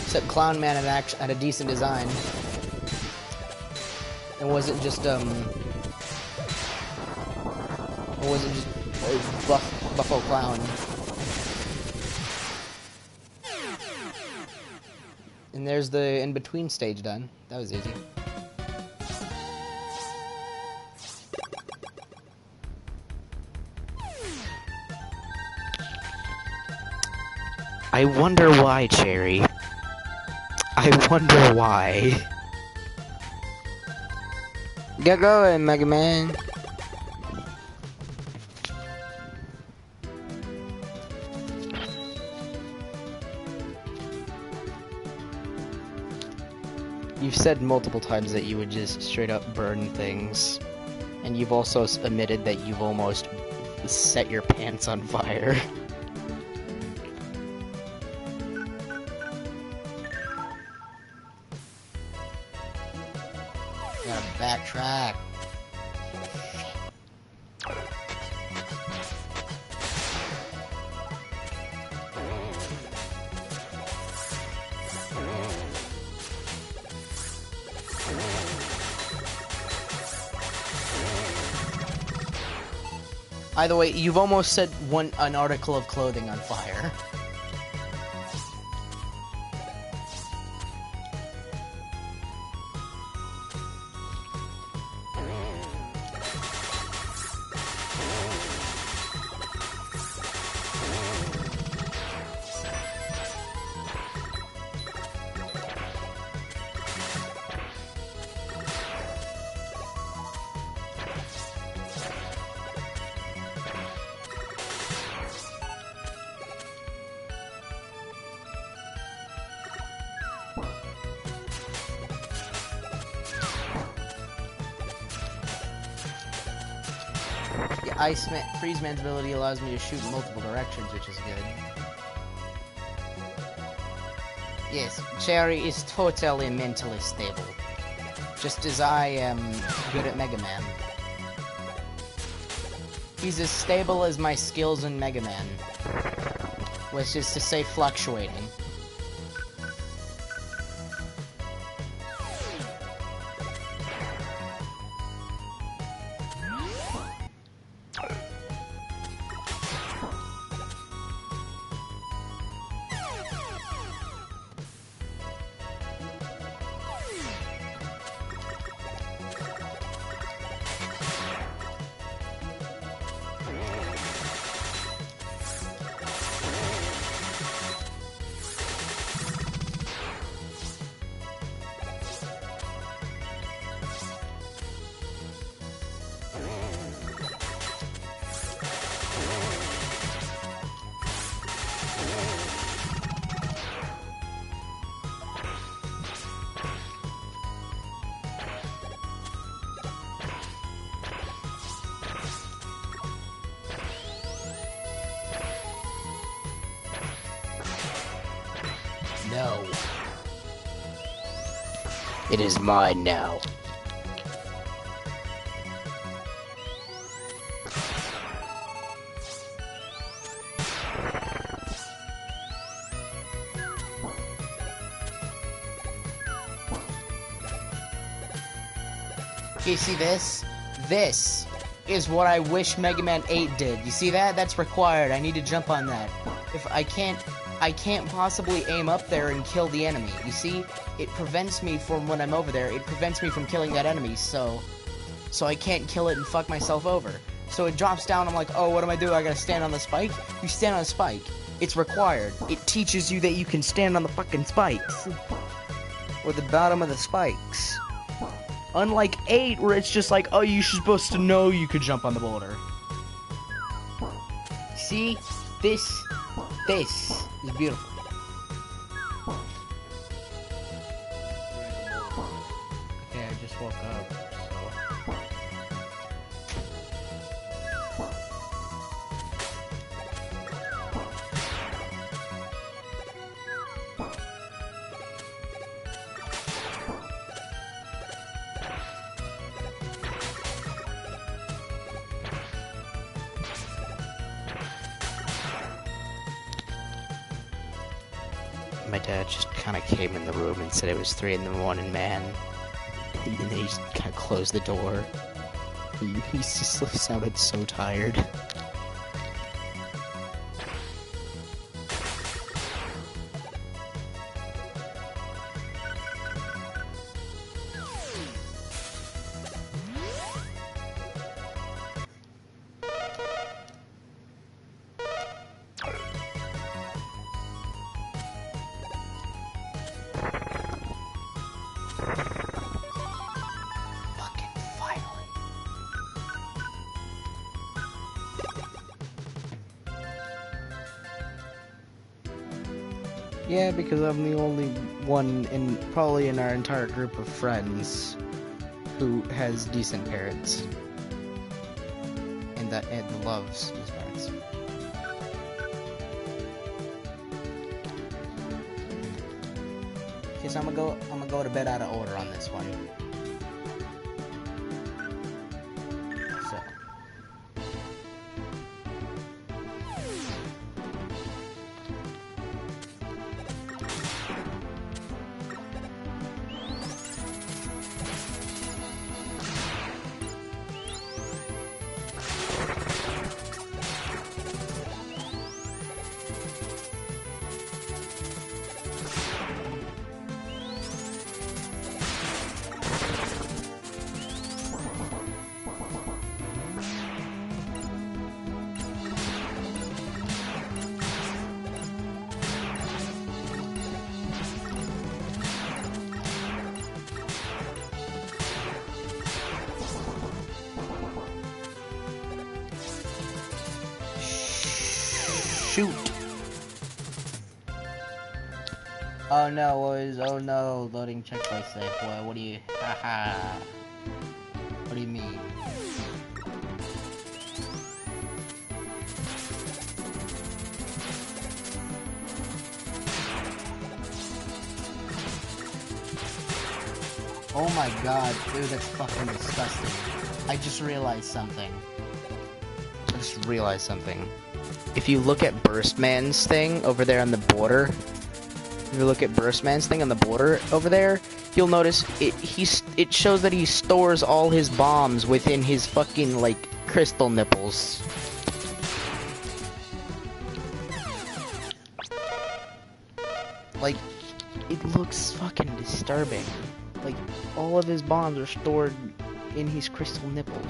Except Clown Man had a decent design. It wasn't just Buffo Clown. And there's the in-between stage done. That was easy. I wonder why, Cherry. I wonder why. Get going, Mega Man. You've said multiple times that you would just straight up burn things. And you've also admitted that you've almost set your pants on fire. Gotta backtrack. By the way, you've almost set an article of clothing on fire. Freeze Man's ability allows me to shoot in multiple directions, which is good. Yes, Cherry is totally mentally stable. Just as I am good at Mega Man. He's as stable as my skills in Mega Man. Which is to say, fluctuating. No. It is mine now. Okay, see this? This is what I wish Mega Man 8 did. You see that? That's required. I need to jump on that. If I can't possibly aim up there and kill the enemy. You see? It prevents me from, when I'm over there, it prevents me from killing that enemy, so I can't kill it and fuck myself over. So it drops down, I'm like, oh, what do I do? I gotta stand on the spike? You stand on a spike. It's required. It teaches you that you can stand on the fucking spikes. Or the bottom of the spikes. Unlike 8, where it's just like, oh, you're supposed to know you could jump on the boulder. See? This is beautiful. Okay, I just woke up, so... My dad just kind of came in the room and said it was 3 in the morning, man. And then he just kind of closed the door. He just sounded so tired. Yeah, because I'm the only one probably in our entire group of friends who has decent parents. And loves his parents. Okay, so I'm gonna go to bed out of order on this one. Shoot! Oh no, loading checkpoint safe. Boy, what do you, haha. What do you mean? Oh my god, dude, that's fucking disgusting. I just realized something. If you look at Burstman's thing over there on the border, if you look at Burstman's thing on the border over there, you'll notice it shows that he stores all his bombs within his fucking, like, crystal nipples. Like, it looks fucking disturbing. Like, all of his bombs are stored in his crystal nipples.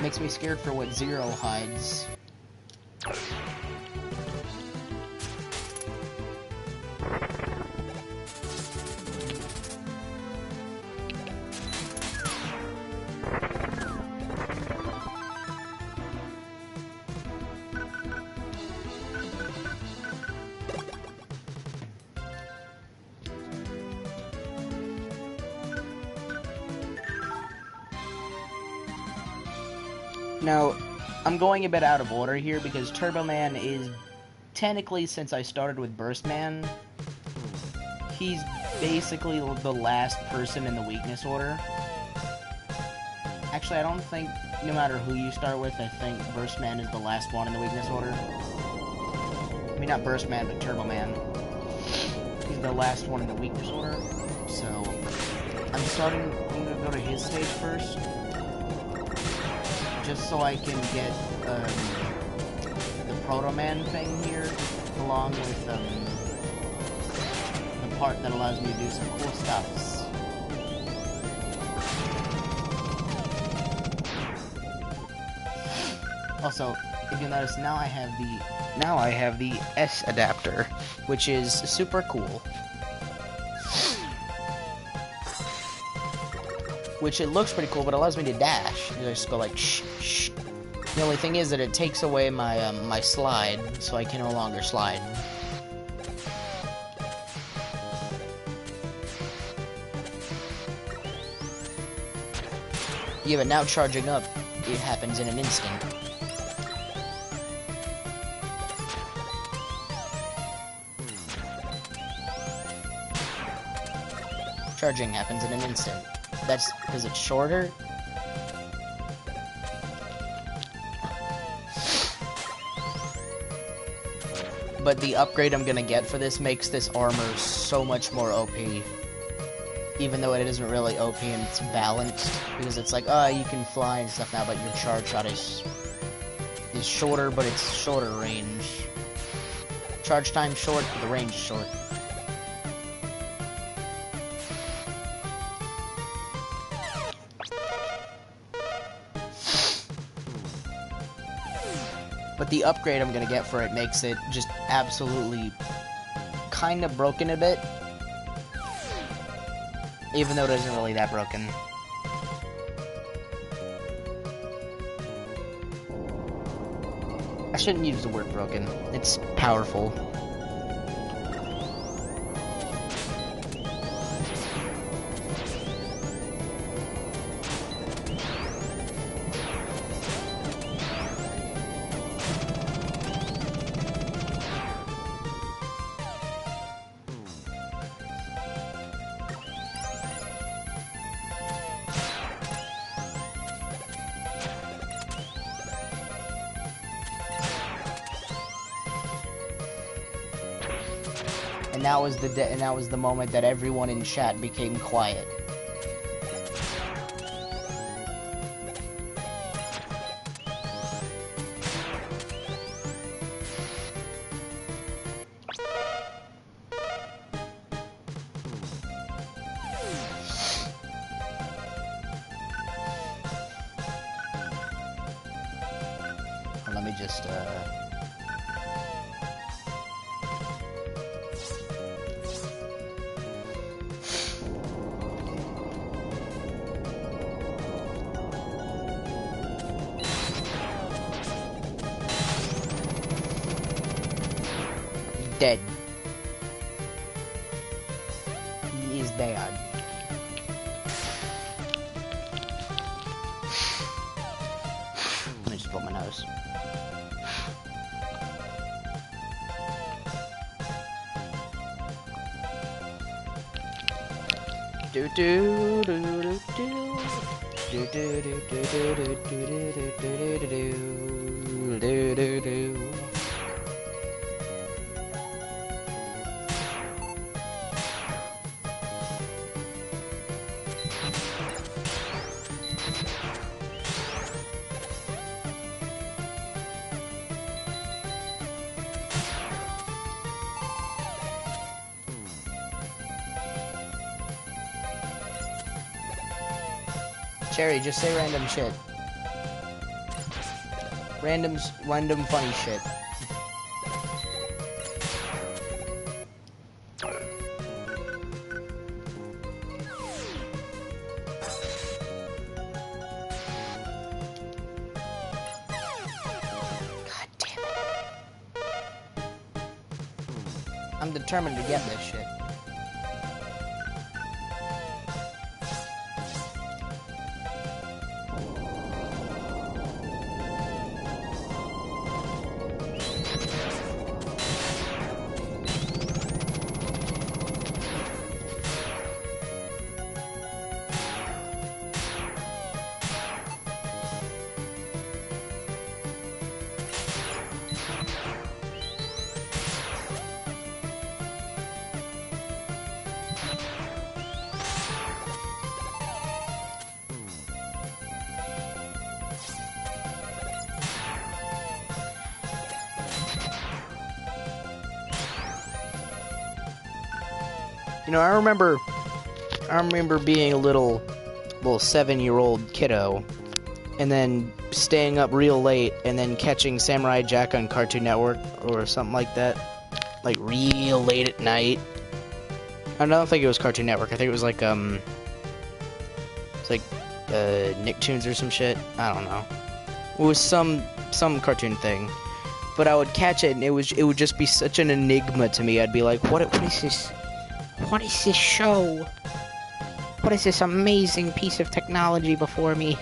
Makes me scared for what Zero hides. Now, I'm going a bit out of order here because Turbo Man is technically, since I started with Burst Man, he's basically the last person in the weakness order. Actually, I don't think, no matter who you start with, I think Burst Man is the last one in the weakness order. I mean, not Burst Man, but Turbo Man. He's the last one in the weakness order. So, I'm gonna go to his stage first. Just so I can get the Proto Man thing here, along with the part that allows me to do some cool stuffs. Also, if you'll notice, now I have the S adapter, which is super cool. Which it looks pretty cool, but allows me to dash. I just go like shh, shh. The only thing is that it takes away my my slide, so I can no longer slide. Yeah, but now charging up, it happens in an instant. Charging happens in an instant. That's because it's shorter. But the upgrade I'm gonna get for this makes this armor so much more OP. Even though it isn't really OP and it's balanced. Because it's like, you can fly and stuff now, but your charge shot is shorter, but it's shorter range. Charge time short, but the range is short. But the upgrade I'm gonna get for it makes it just absolutely kind of broken a bit. Even though it isn't really that broken. I shouldn't use the word broken. It's powerful. And that was the moment that everyone in chat became quiet. Let me just dead. He is bad. Let me just blow my nose. Do do do do do. Do do do do do do do do do do do. Cherry, just say random shit. Random funny shit. God damn it. I'm determined to get this shit. You know, I remember being a little 7-year-old kiddo, and then staying up real late, and then catching Samurai Jack on Cartoon Network or something like that, like real late at night. I don't think it was Cartoon Network. I think it was like it's like Nicktoons or some shit. I don't know. It was some cartoon thing, but I would catch it, and it would just be such an enigma to me. I'd be like, what is this? What is this show? What is this amazing piece of technology before me?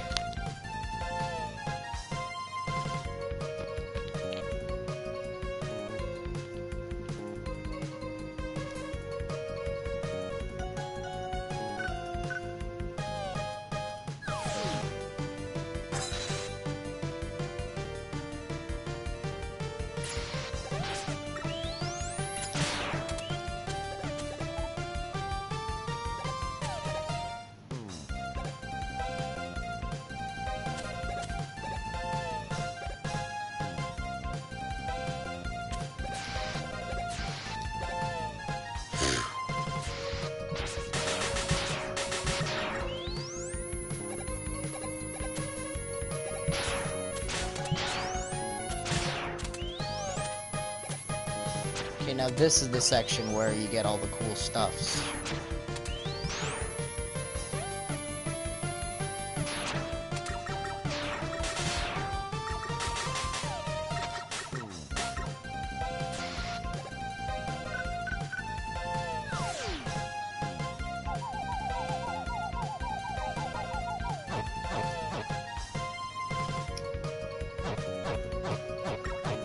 Okay, now this is the section where you get all the cool stuffs.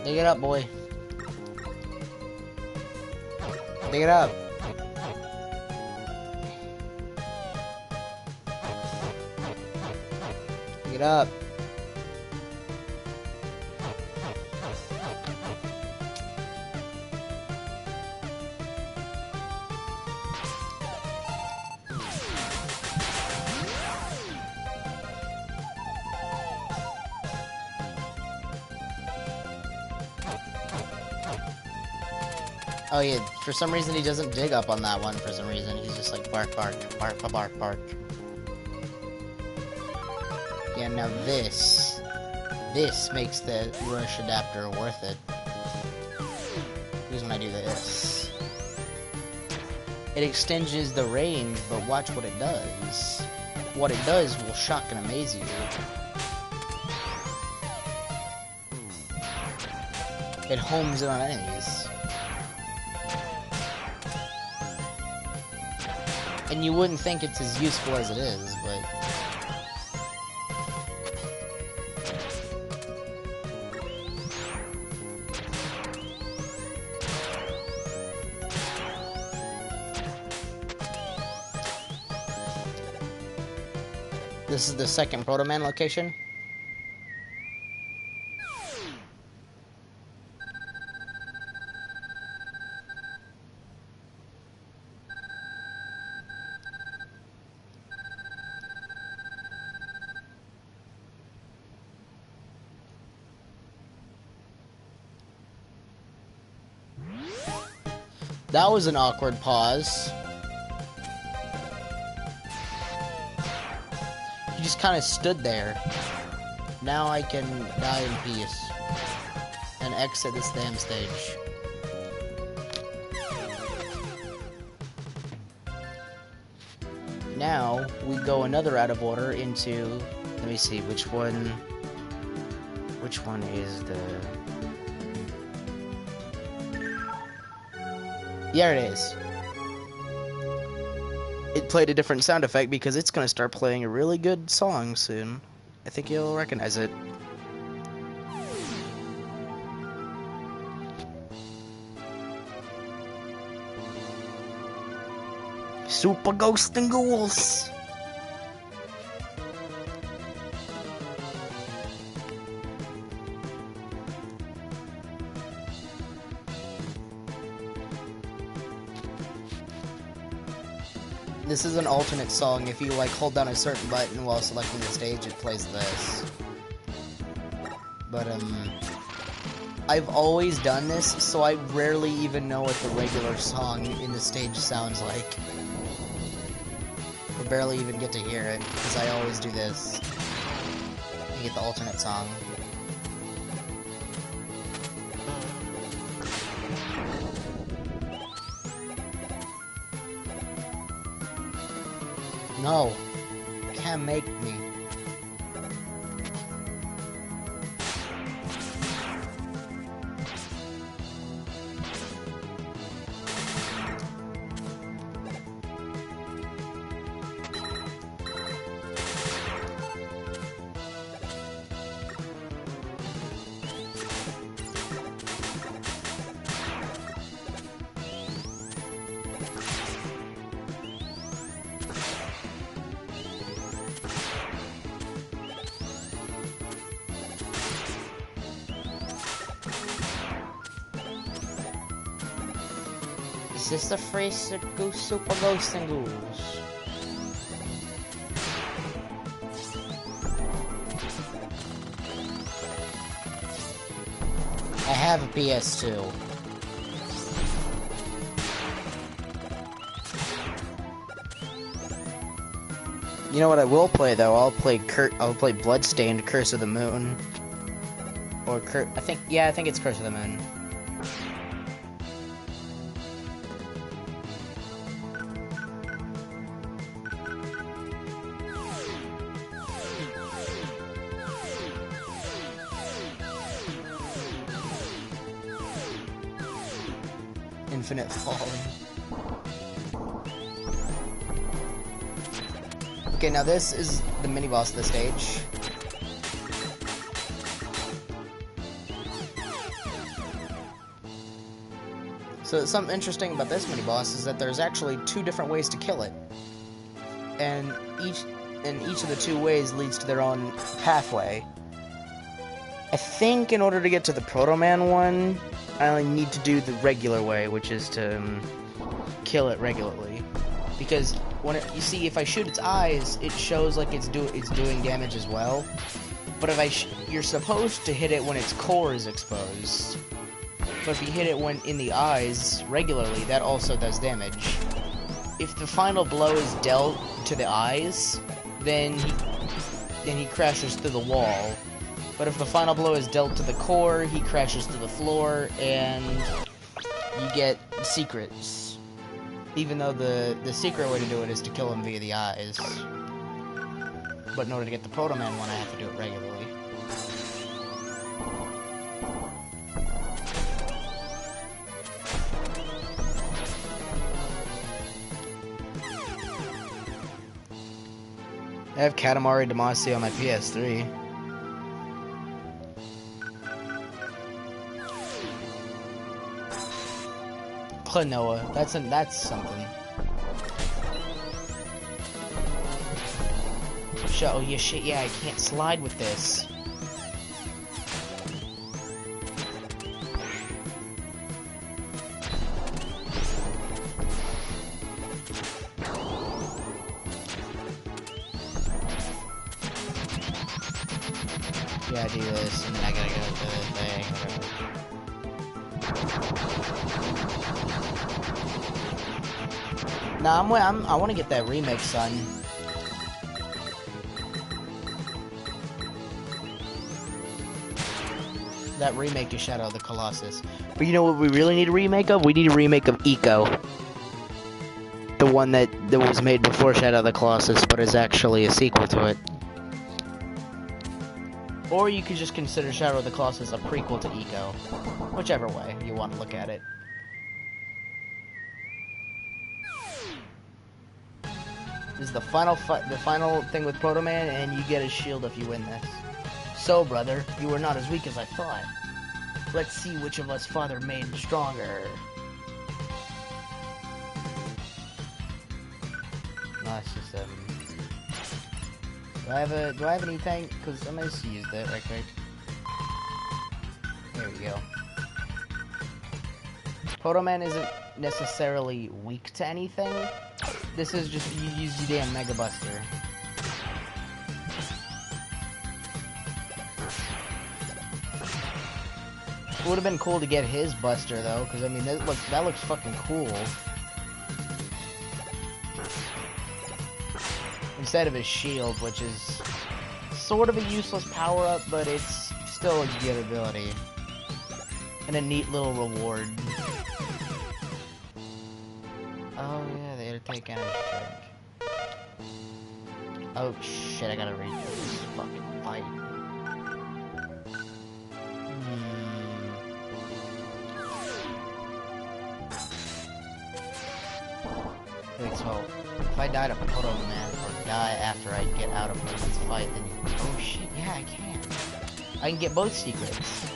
Dig it up, boy. Dig it up. Dig it up. Oh yeah, for some reason he doesn't dig up on that one for some reason. He's just like bark, bark, bark, bark, bark. Yeah, now this makes the rush adapter worth it. Here's when I do this. It extends the range, but watch what it does. What it does will shock and amaze you. It homes in on enemies. And you wouldn't think it's as useful as it is, but... This is the second Proto Man location. That was an awkward pause. He just kind of stood there. Now I can die in peace and exit this damn stage. Now we go another out of order into, let me see, which one is the... Yeah, it is. It played a different sound effect because it's going to start playing a really good song soon. I think you'll recognize it. Super Ghost and Ghouls! This is an alternate song. If you like hold down a certain button while selecting the stage, it plays this. But I've always done this, so I rarely even know what the regular song in the stage sounds like. I barely even get to hear it, because I always do this. You get the alternate song. No, can't make me. Is this the phrase Super Ghost and Ghouls? I have a PS2. You know what I will play though? I'll play Bloodstained Curse of the Moon. Or I think it's Curse of the Moon. Infinite Falling. Okay, now this is the mini-boss of the stage. So something interesting about this mini-boss is that there's actually 2 different ways to kill it. And each of the 2 ways leads to their own pathway. I think in order to get to the Proto Man one, I only need to do the regular way, which is to kill it regularly. Because you see, if I shoot its eyes, it shows like it's doing damage as well. But if you're supposed to hit it when its core is exposed. But if you hit it when in the eyes regularly, that also does damage. If the final blow is dealt to the eyes, then he crashes through the wall. But if the final blow is dealt to the core, he crashes to the floor, and you get secrets. Even though the secret way to do it is to kill him via the eyes. But in order to get the Proto Man one, I have to do it regularly. I have Katamari Damacy on my PS3. Klonoa, that's something. Oh, yeah, shit, yeah, I can't slide with this. Yeah, I do this, and then I gotta go to the thing, whatever. Nah, I want to get that remake, son. That remake to Shadow of the Colossus. But you know what we really need a remake of? We need a remake of Eco. The one that was made before Shadow of the Colossus, but is actually a sequel to it. Or you could just consider Shadow of the Colossus a prequel to Eco. Whichever way you want to look at it. This is the final thing with Proto Man, and you get his shield if you win this. So, brother, you are not as weak as I thought. Let's see which of us father made stronger. Nice, just do I have any tank? Because I might just use that right quick. There we go. Proto Man isn't necessarily weak to anything. This is just you use your damn Mega Buster. It would have been cool to get his Buster though, because I mean that looks fucking cool. Instead of his shield, which is sort of a useless power-up, but it's still a good ability. And a neat little reward. Oh yeah, they had to take energy drink. Oh shit, I gotta read this fucking fight. Wait, so if I die to Proto Man or die after I get out of this fight, then oh shit, yeah, I can. I can get both secrets.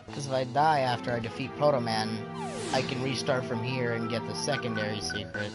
Because if I die after I defeat Proto Man, I can restart from here and get the secondary secret.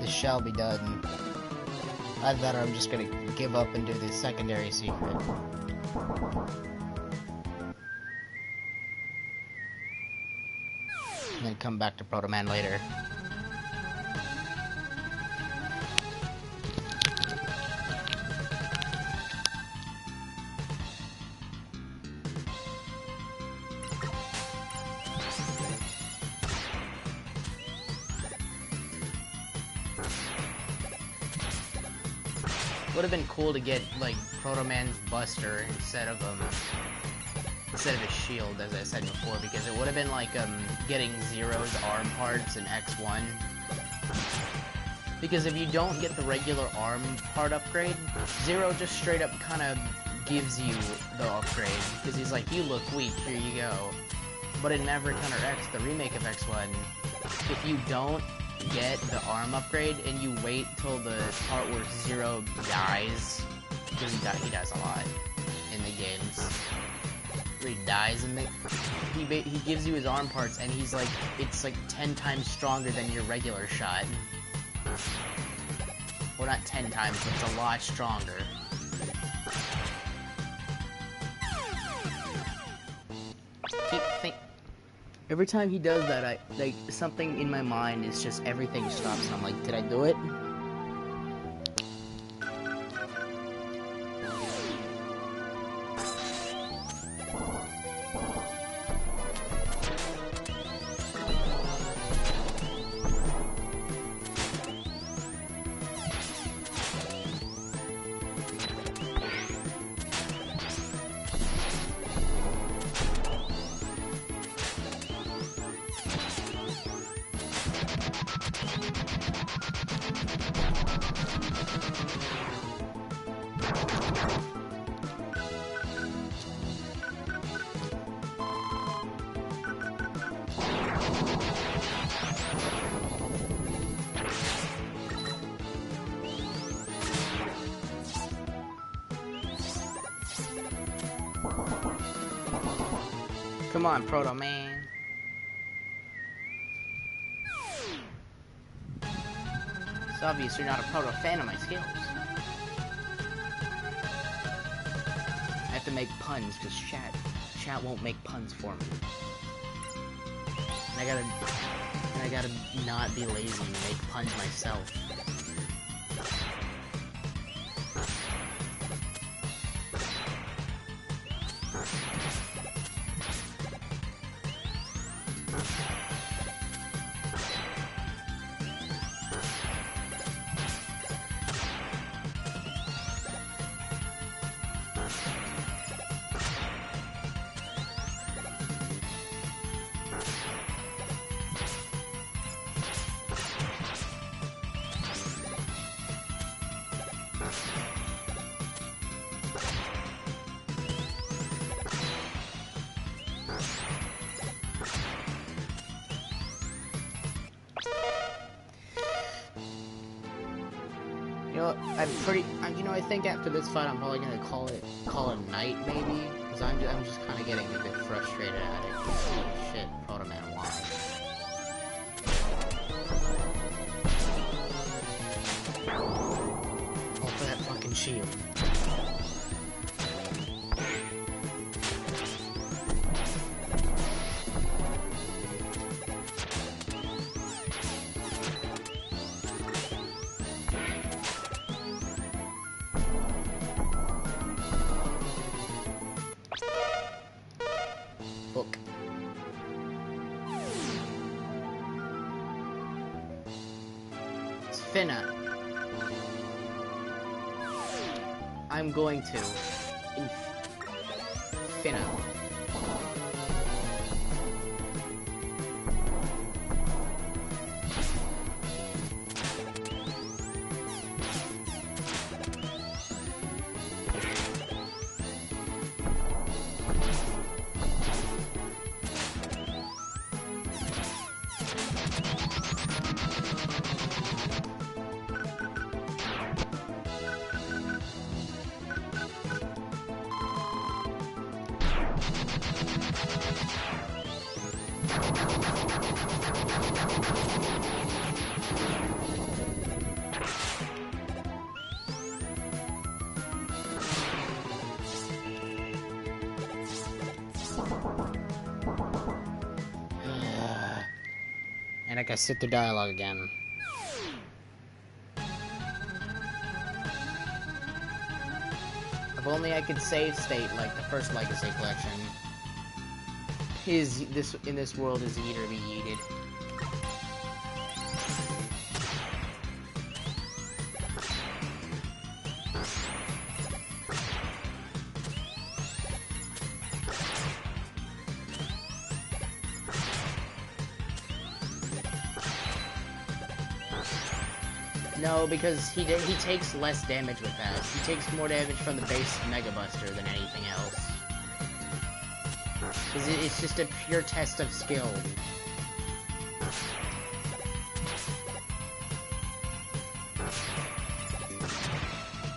This shall be done. Either that or I'm just gonna give up and do the secondary secret. And then come back to Proto Man later. Would have been cool to get like Proto Man's Buster instead of his shield, as I said before, because it would have been like getting Zero's arm parts in X1. Because if you don't get the regular arm part upgrade, Zero just straight up kind of gives you the upgrade, because he's like, you look weak, here you go. But in Maverick Hunter X, the remake of X1, if you don't get the arm upgrade and you wait till the part where Zero dies, because he dies a lot in the games, where he dies and he gives you his arm parts and he's like, it's like 10 times stronger than your regular shot. Well, not 10 times, but it's a lot stronger. Every time he does that, like something in my mind is just everything stops. And I'm like, did I do it? Come on, Proto Man. It's obvious you're not a Proto fan of my skills. I have to make puns because chat won't make puns for me. And I gotta not be lazy and make puns myself. I think after this fight, I'm probably gonna call it a night, maybe, because I'm just kind of getting a bit frustrated at it. Holy shit, Proto Man, why? All for that fucking shield. Book. It's Finna. I'm going to Finna. And I gotta sit through dialogue again. If only I could save state like the first Legacy Collection. In this world is eater be yeeted. No, because he takes less damage with that. He takes more damage from the base Mega Buster than anything else. Because it's just a pure test of skill.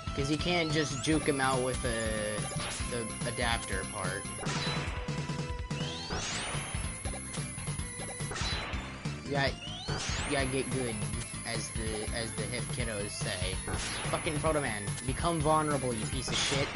Because you can't just juke him out with the adapter part. You gotta get good. As the hip kiddos say. Fucking Proto Man, become vulnerable, you piece of shit.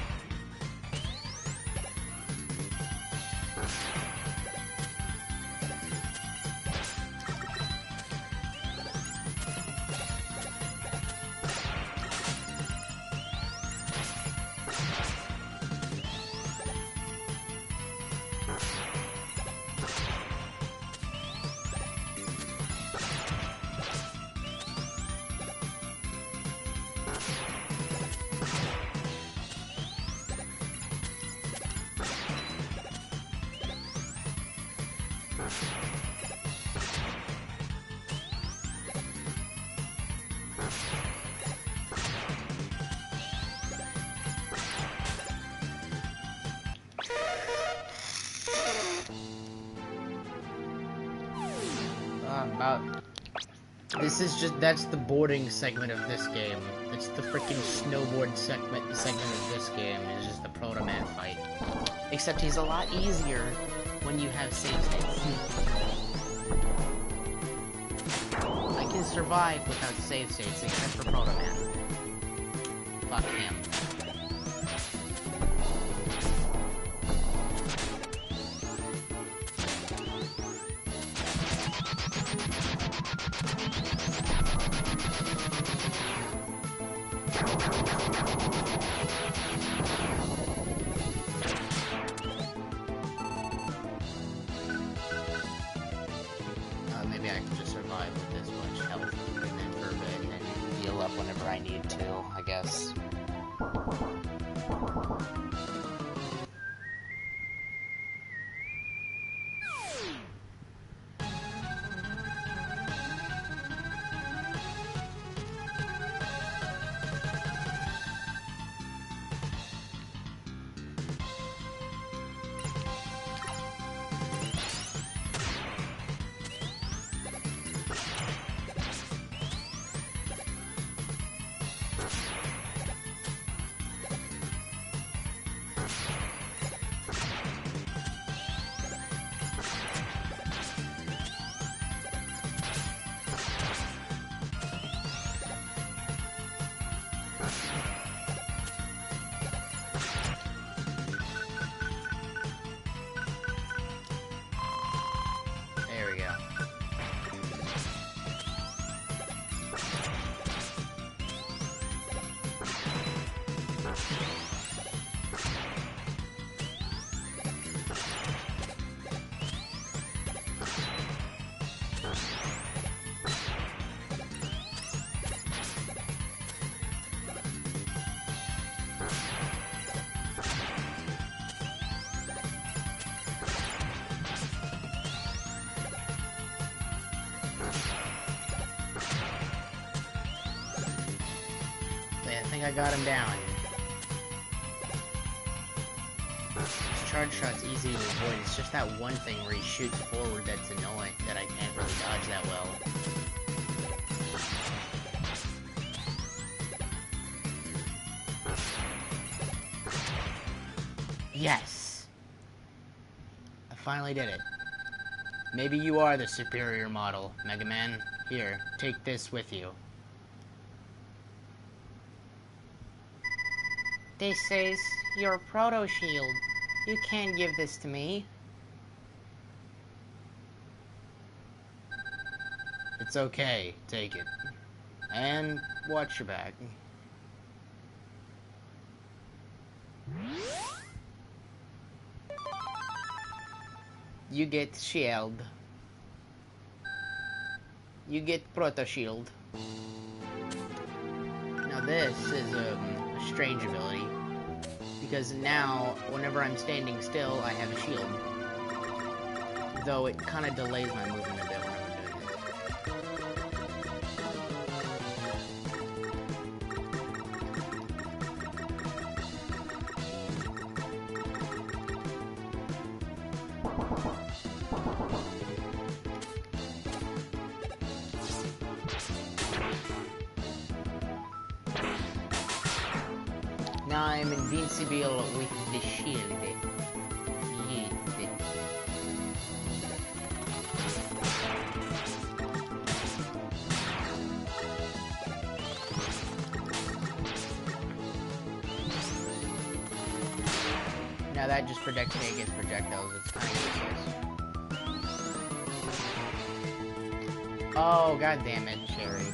That's the boarding segment of this game. It's the freaking snowboard segment of this game. It's just the Proto Man fight. Except he's a lot easier when you have save states. I can survive without save states except for Proto Man. Fuck him. Maybe I can just survive with this much health and then for a bit and then heal up whenever I need to, I guess. There we go. I think I got him down. His charge shot's easy to avoid. It's just that one thing where he shoots forward that's annoying, that I can't really dodge that well. Yes! I finally did it. Maybe you are the superior model, Mega Man. Here, take this with you. This is your proto shield. You can't give this to me. It's okay. Take it. And watch your back. You get shield. You get proto shield. Now this is a strange ability, because now whenever I'm standing still I have a shield, though it kind of delays my movement a bit when I'm doing Now I'm invincible with the shield. Now that just protects me against projectiles. It's kind of useless. Oh, god damn it, Sherry.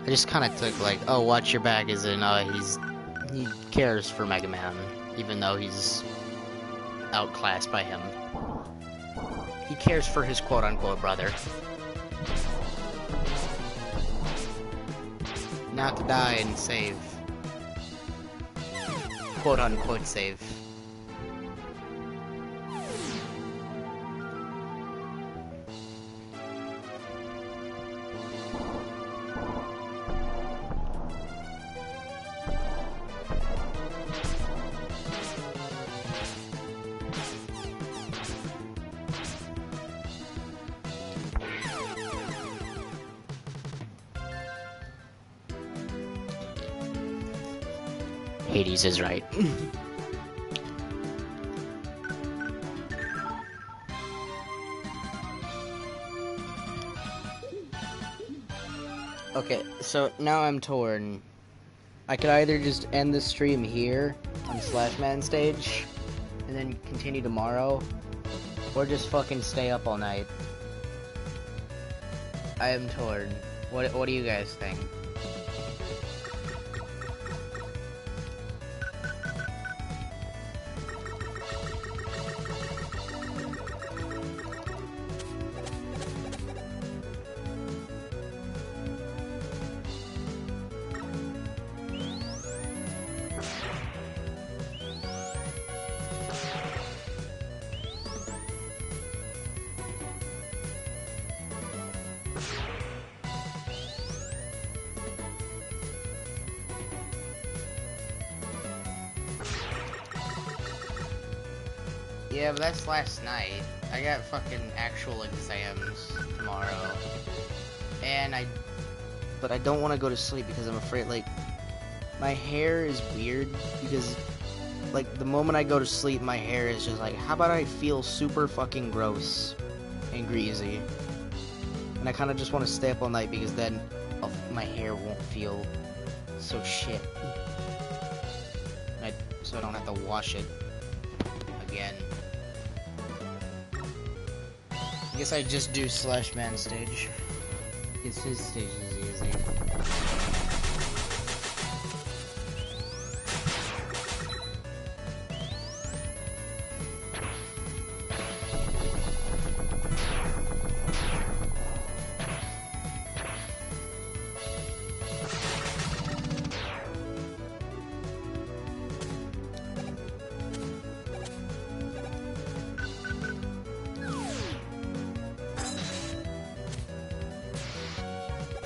I just kind of took like, oh, watch your back, as in, he cares for Mega Man, even though he's outclassed by him. He cares for his quote-unquote brother. Not to die and save. Quote-unquote save. Hades is right. Okay, so now I'm torn. I could either just end the stream here on Slashman stage and then continue tomorrow, or just fucking stay up all night. I am torn. What do you guys think? Yeah, but that's last night. I got fucking actual exams tomorrow. But I don't want to go to sleep because I'm afraid, like, my hair is weird because, like, the moment I go to sleep, my hair is just like, how about I feel super fucking gross and greasy? And I kind of just want to stay up all night because then my hair won't feel so shit. So I don't have to wash it again. I guess I just do Slashman stage. Because his stage is easy.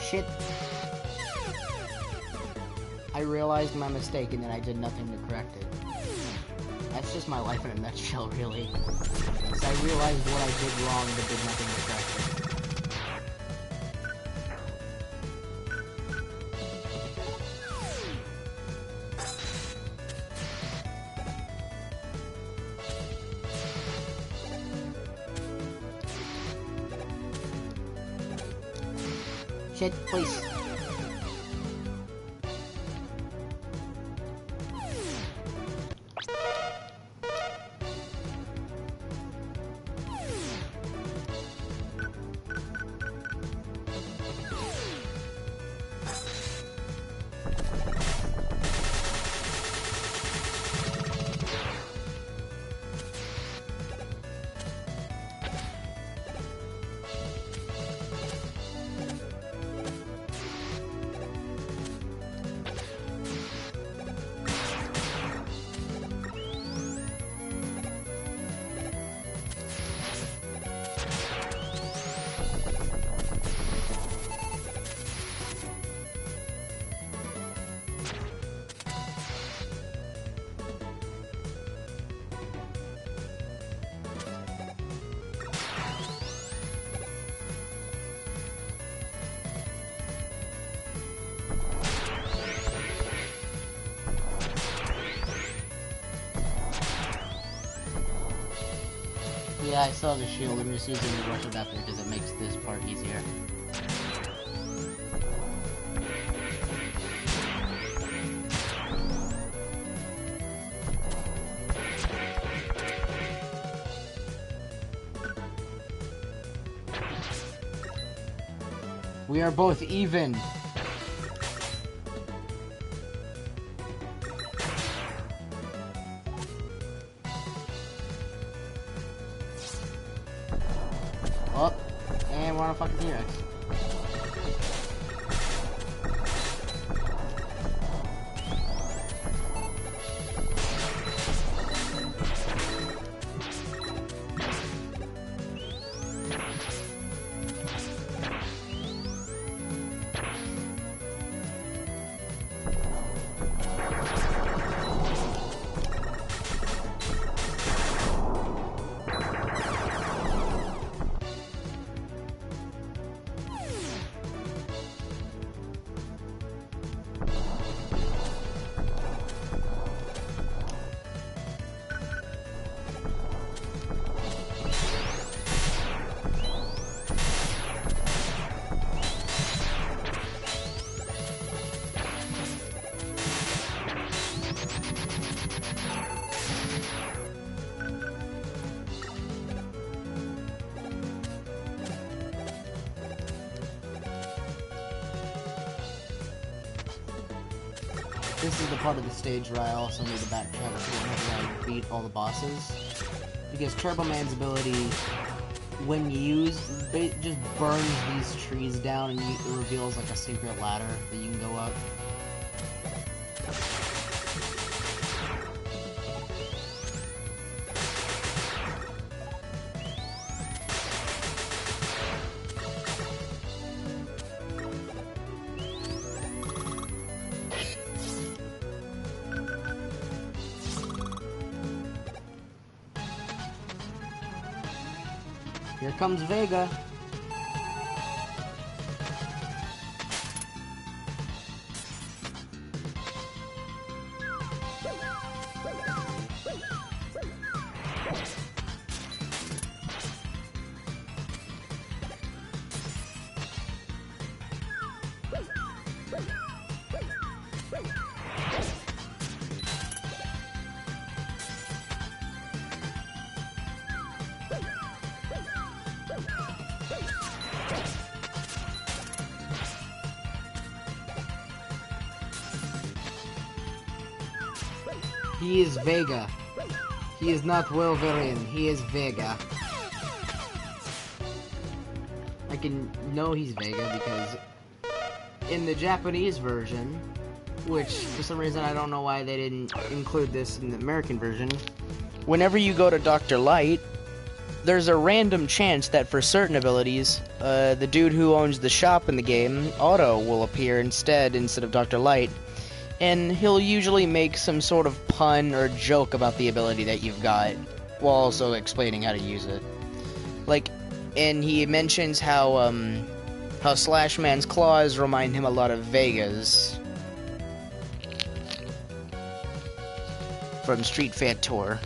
Shit. I realized my mistake and then I did nothing to correct it. That's just my life in a nutshell, really. So I realized what I did wrong but did nothing to correct it. Shit, please. Yeah, I saw the shield. I'm just using the rush adapter because it makes this part easier. We are both even. Oh, and we're on a fucking T-Rex. this is the part of the stage where I also need to backtrack to beat all the bosses. Because Turbo Man's ability, when used, it just burns these trees down and it reveals like a secret ladder that you can go up. Here comes Vega. He is Vega. He is not Wolverine, he is Vega. I can know he's Vega because in the Japanese version, which for some reason I don't know why they didn't include this in the American version, Whenever you go to Dr. Light, there's a random chance that for certain abilities, the dude who owns the shop in the game, Otto, will appear instead of Dr. Light. And he'll usually make some sort of pun or joke about the ability that you've got, while also explaining how to use it. Like, and he mentions how Slash Man's claws remind him a lot of Vega's from Street Fighter Tour.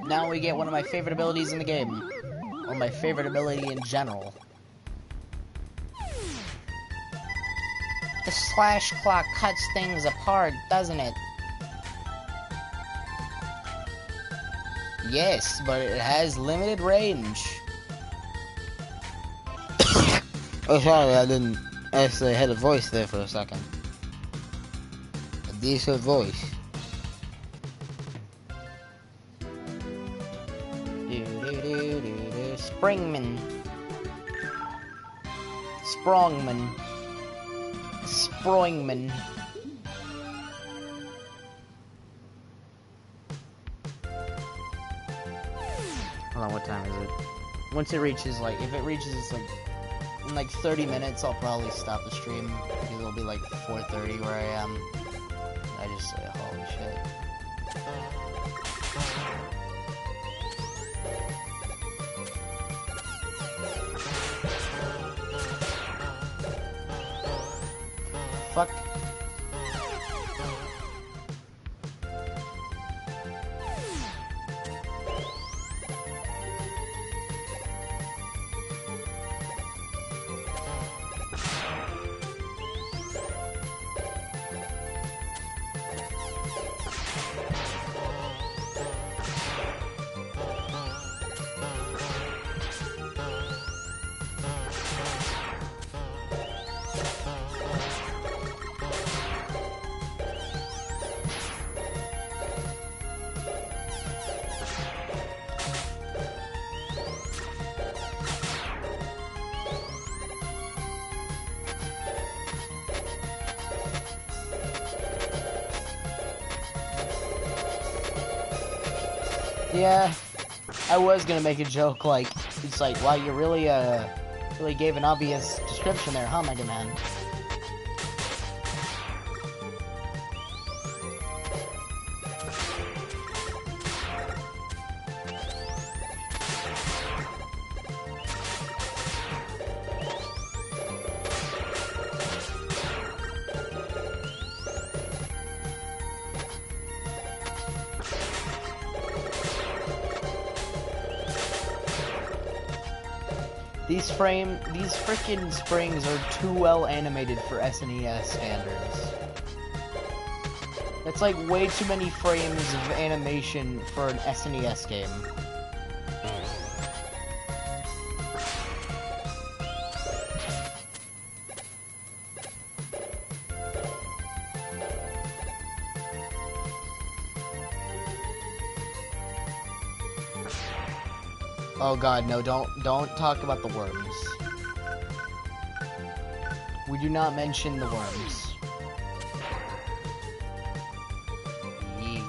Now we get one of my favorite abilities in the game. Or my favorite ability in general. The slash clock cuts things apart, doesn't it? Yes, but it has limited range. Oh, sorry, I didn't actually had a voice there for a second. A decent voice. Springman. Sprongman. Sproingman. Hold on, what time is it? Once it reaches, like, if it reaches, like, in, like, 30 minutes, I'll probably stop the stream, because it'll be, like, 4:30 where I am. I just say, holy shit. Fuck. Yeah, I was gonna make a joke like, it's like, wow, you really gave an obvious description there, huh, Mega Man? These frickin' springs are too well animated for SNES standards. That's like way too many frames of animation for an SNES game. Oh god, no, don't talk about the worms. We do not mention the worms. Yee.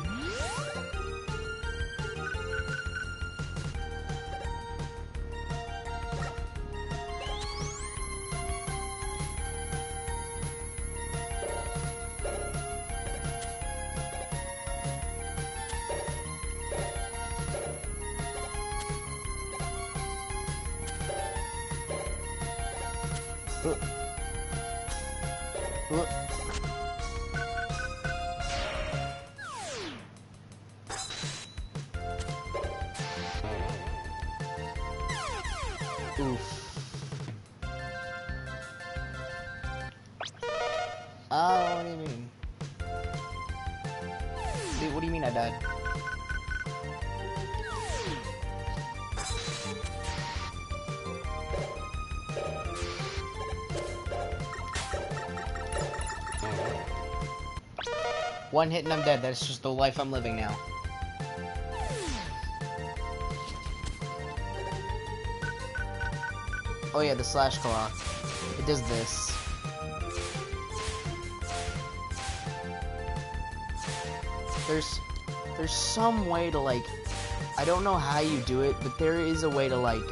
Oof. Oh, what do you mean? Dude, what do you mean I died? One hit and I'm dead. That's just the life I'm living now. Oh yeah, the slash claw. It does this. There's some way to like, I don't know how you do it, but there is a way to like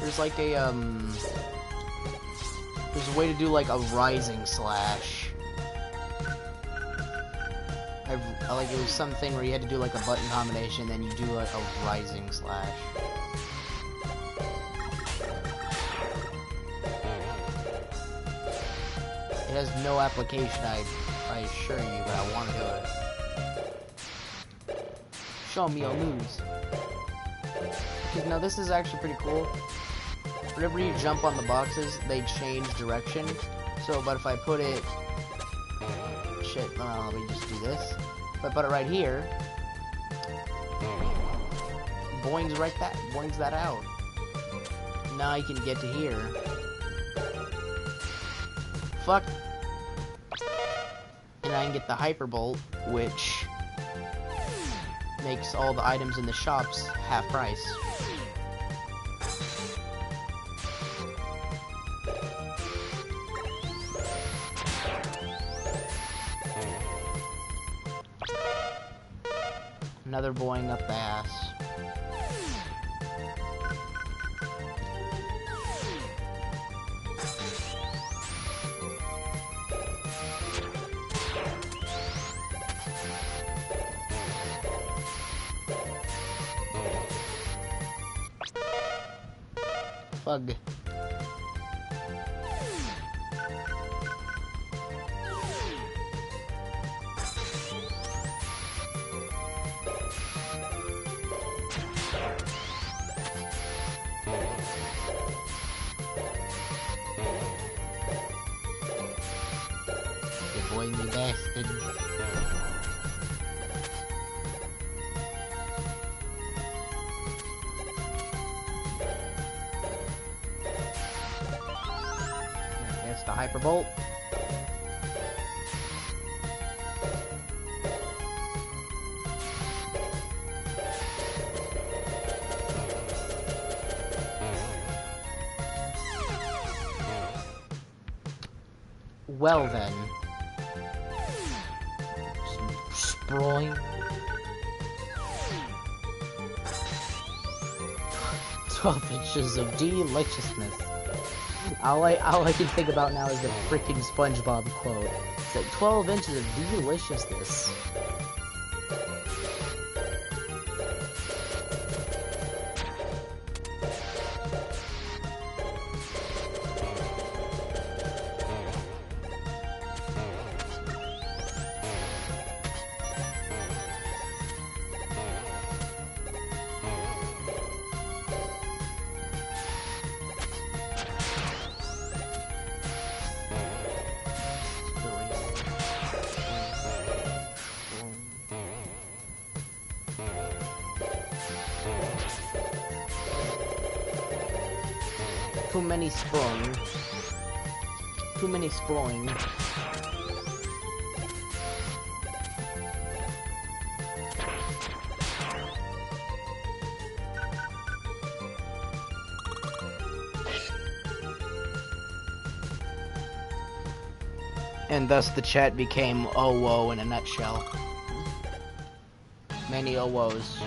there's like a there's a way to do like a rising slash. I like, it was something where you had to do like a button combination, then you do like a rising slash. It has no application, I assure you, but I want to do it. Show me your moves. Because now this is actually pretty cool. Whenever you jump on the boxes, they change direction. So, but if I put it... Shit, let me just do this. If I put it right here... boings that out. Now I can get to here. Fuck. And I can get the Hyperbolt, which makes all the items in the shops half price. Another boing up the ass. Fug. You boy, me bastard. That's the Hyperbolt. Well then. Just Sproing. 12 inches of deliciousness. All I can think about now is the freaking SpongeBob quote. It's like 12 inches of deliciousness. Too many sprung. Too many sprung. And thus the chat became oh whoa in a nutshell. Many oh woes.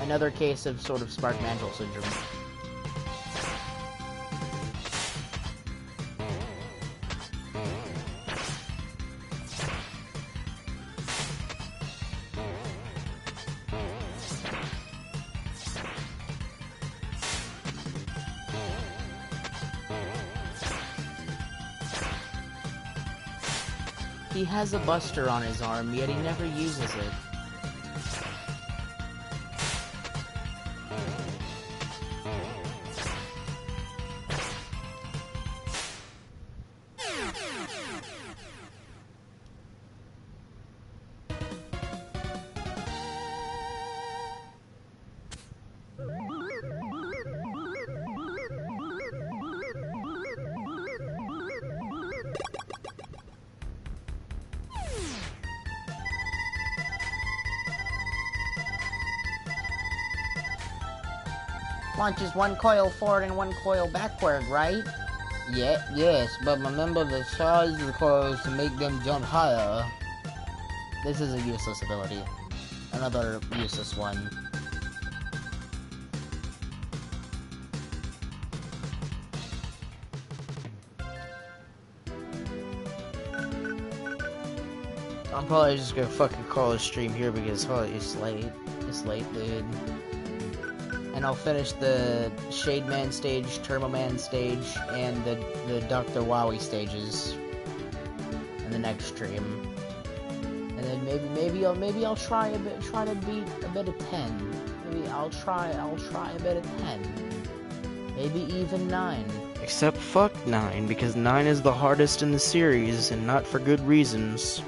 Another case of sort of Spark Mantle syndrome. He has a buster on his arm, yet he never uses it. Launches one coil forward and one coil backward, right? Yeah, yes, but remember the size of the coils to make them jump higher. This is a useless ability. Another useless one. I'm probably just gonna fucking call a stream here because it's late. It's late, dude. And I'll finish the Shade Man stage, Turbo Man stage, and the Dr. Wowie stages in the next stream. And then maybe I'll try to beat a bit of 10. Maybe I'll try a bit of 10. Maybe even 9. Except fuck 9, because 9 is the hardest in the series, and not for good reasons.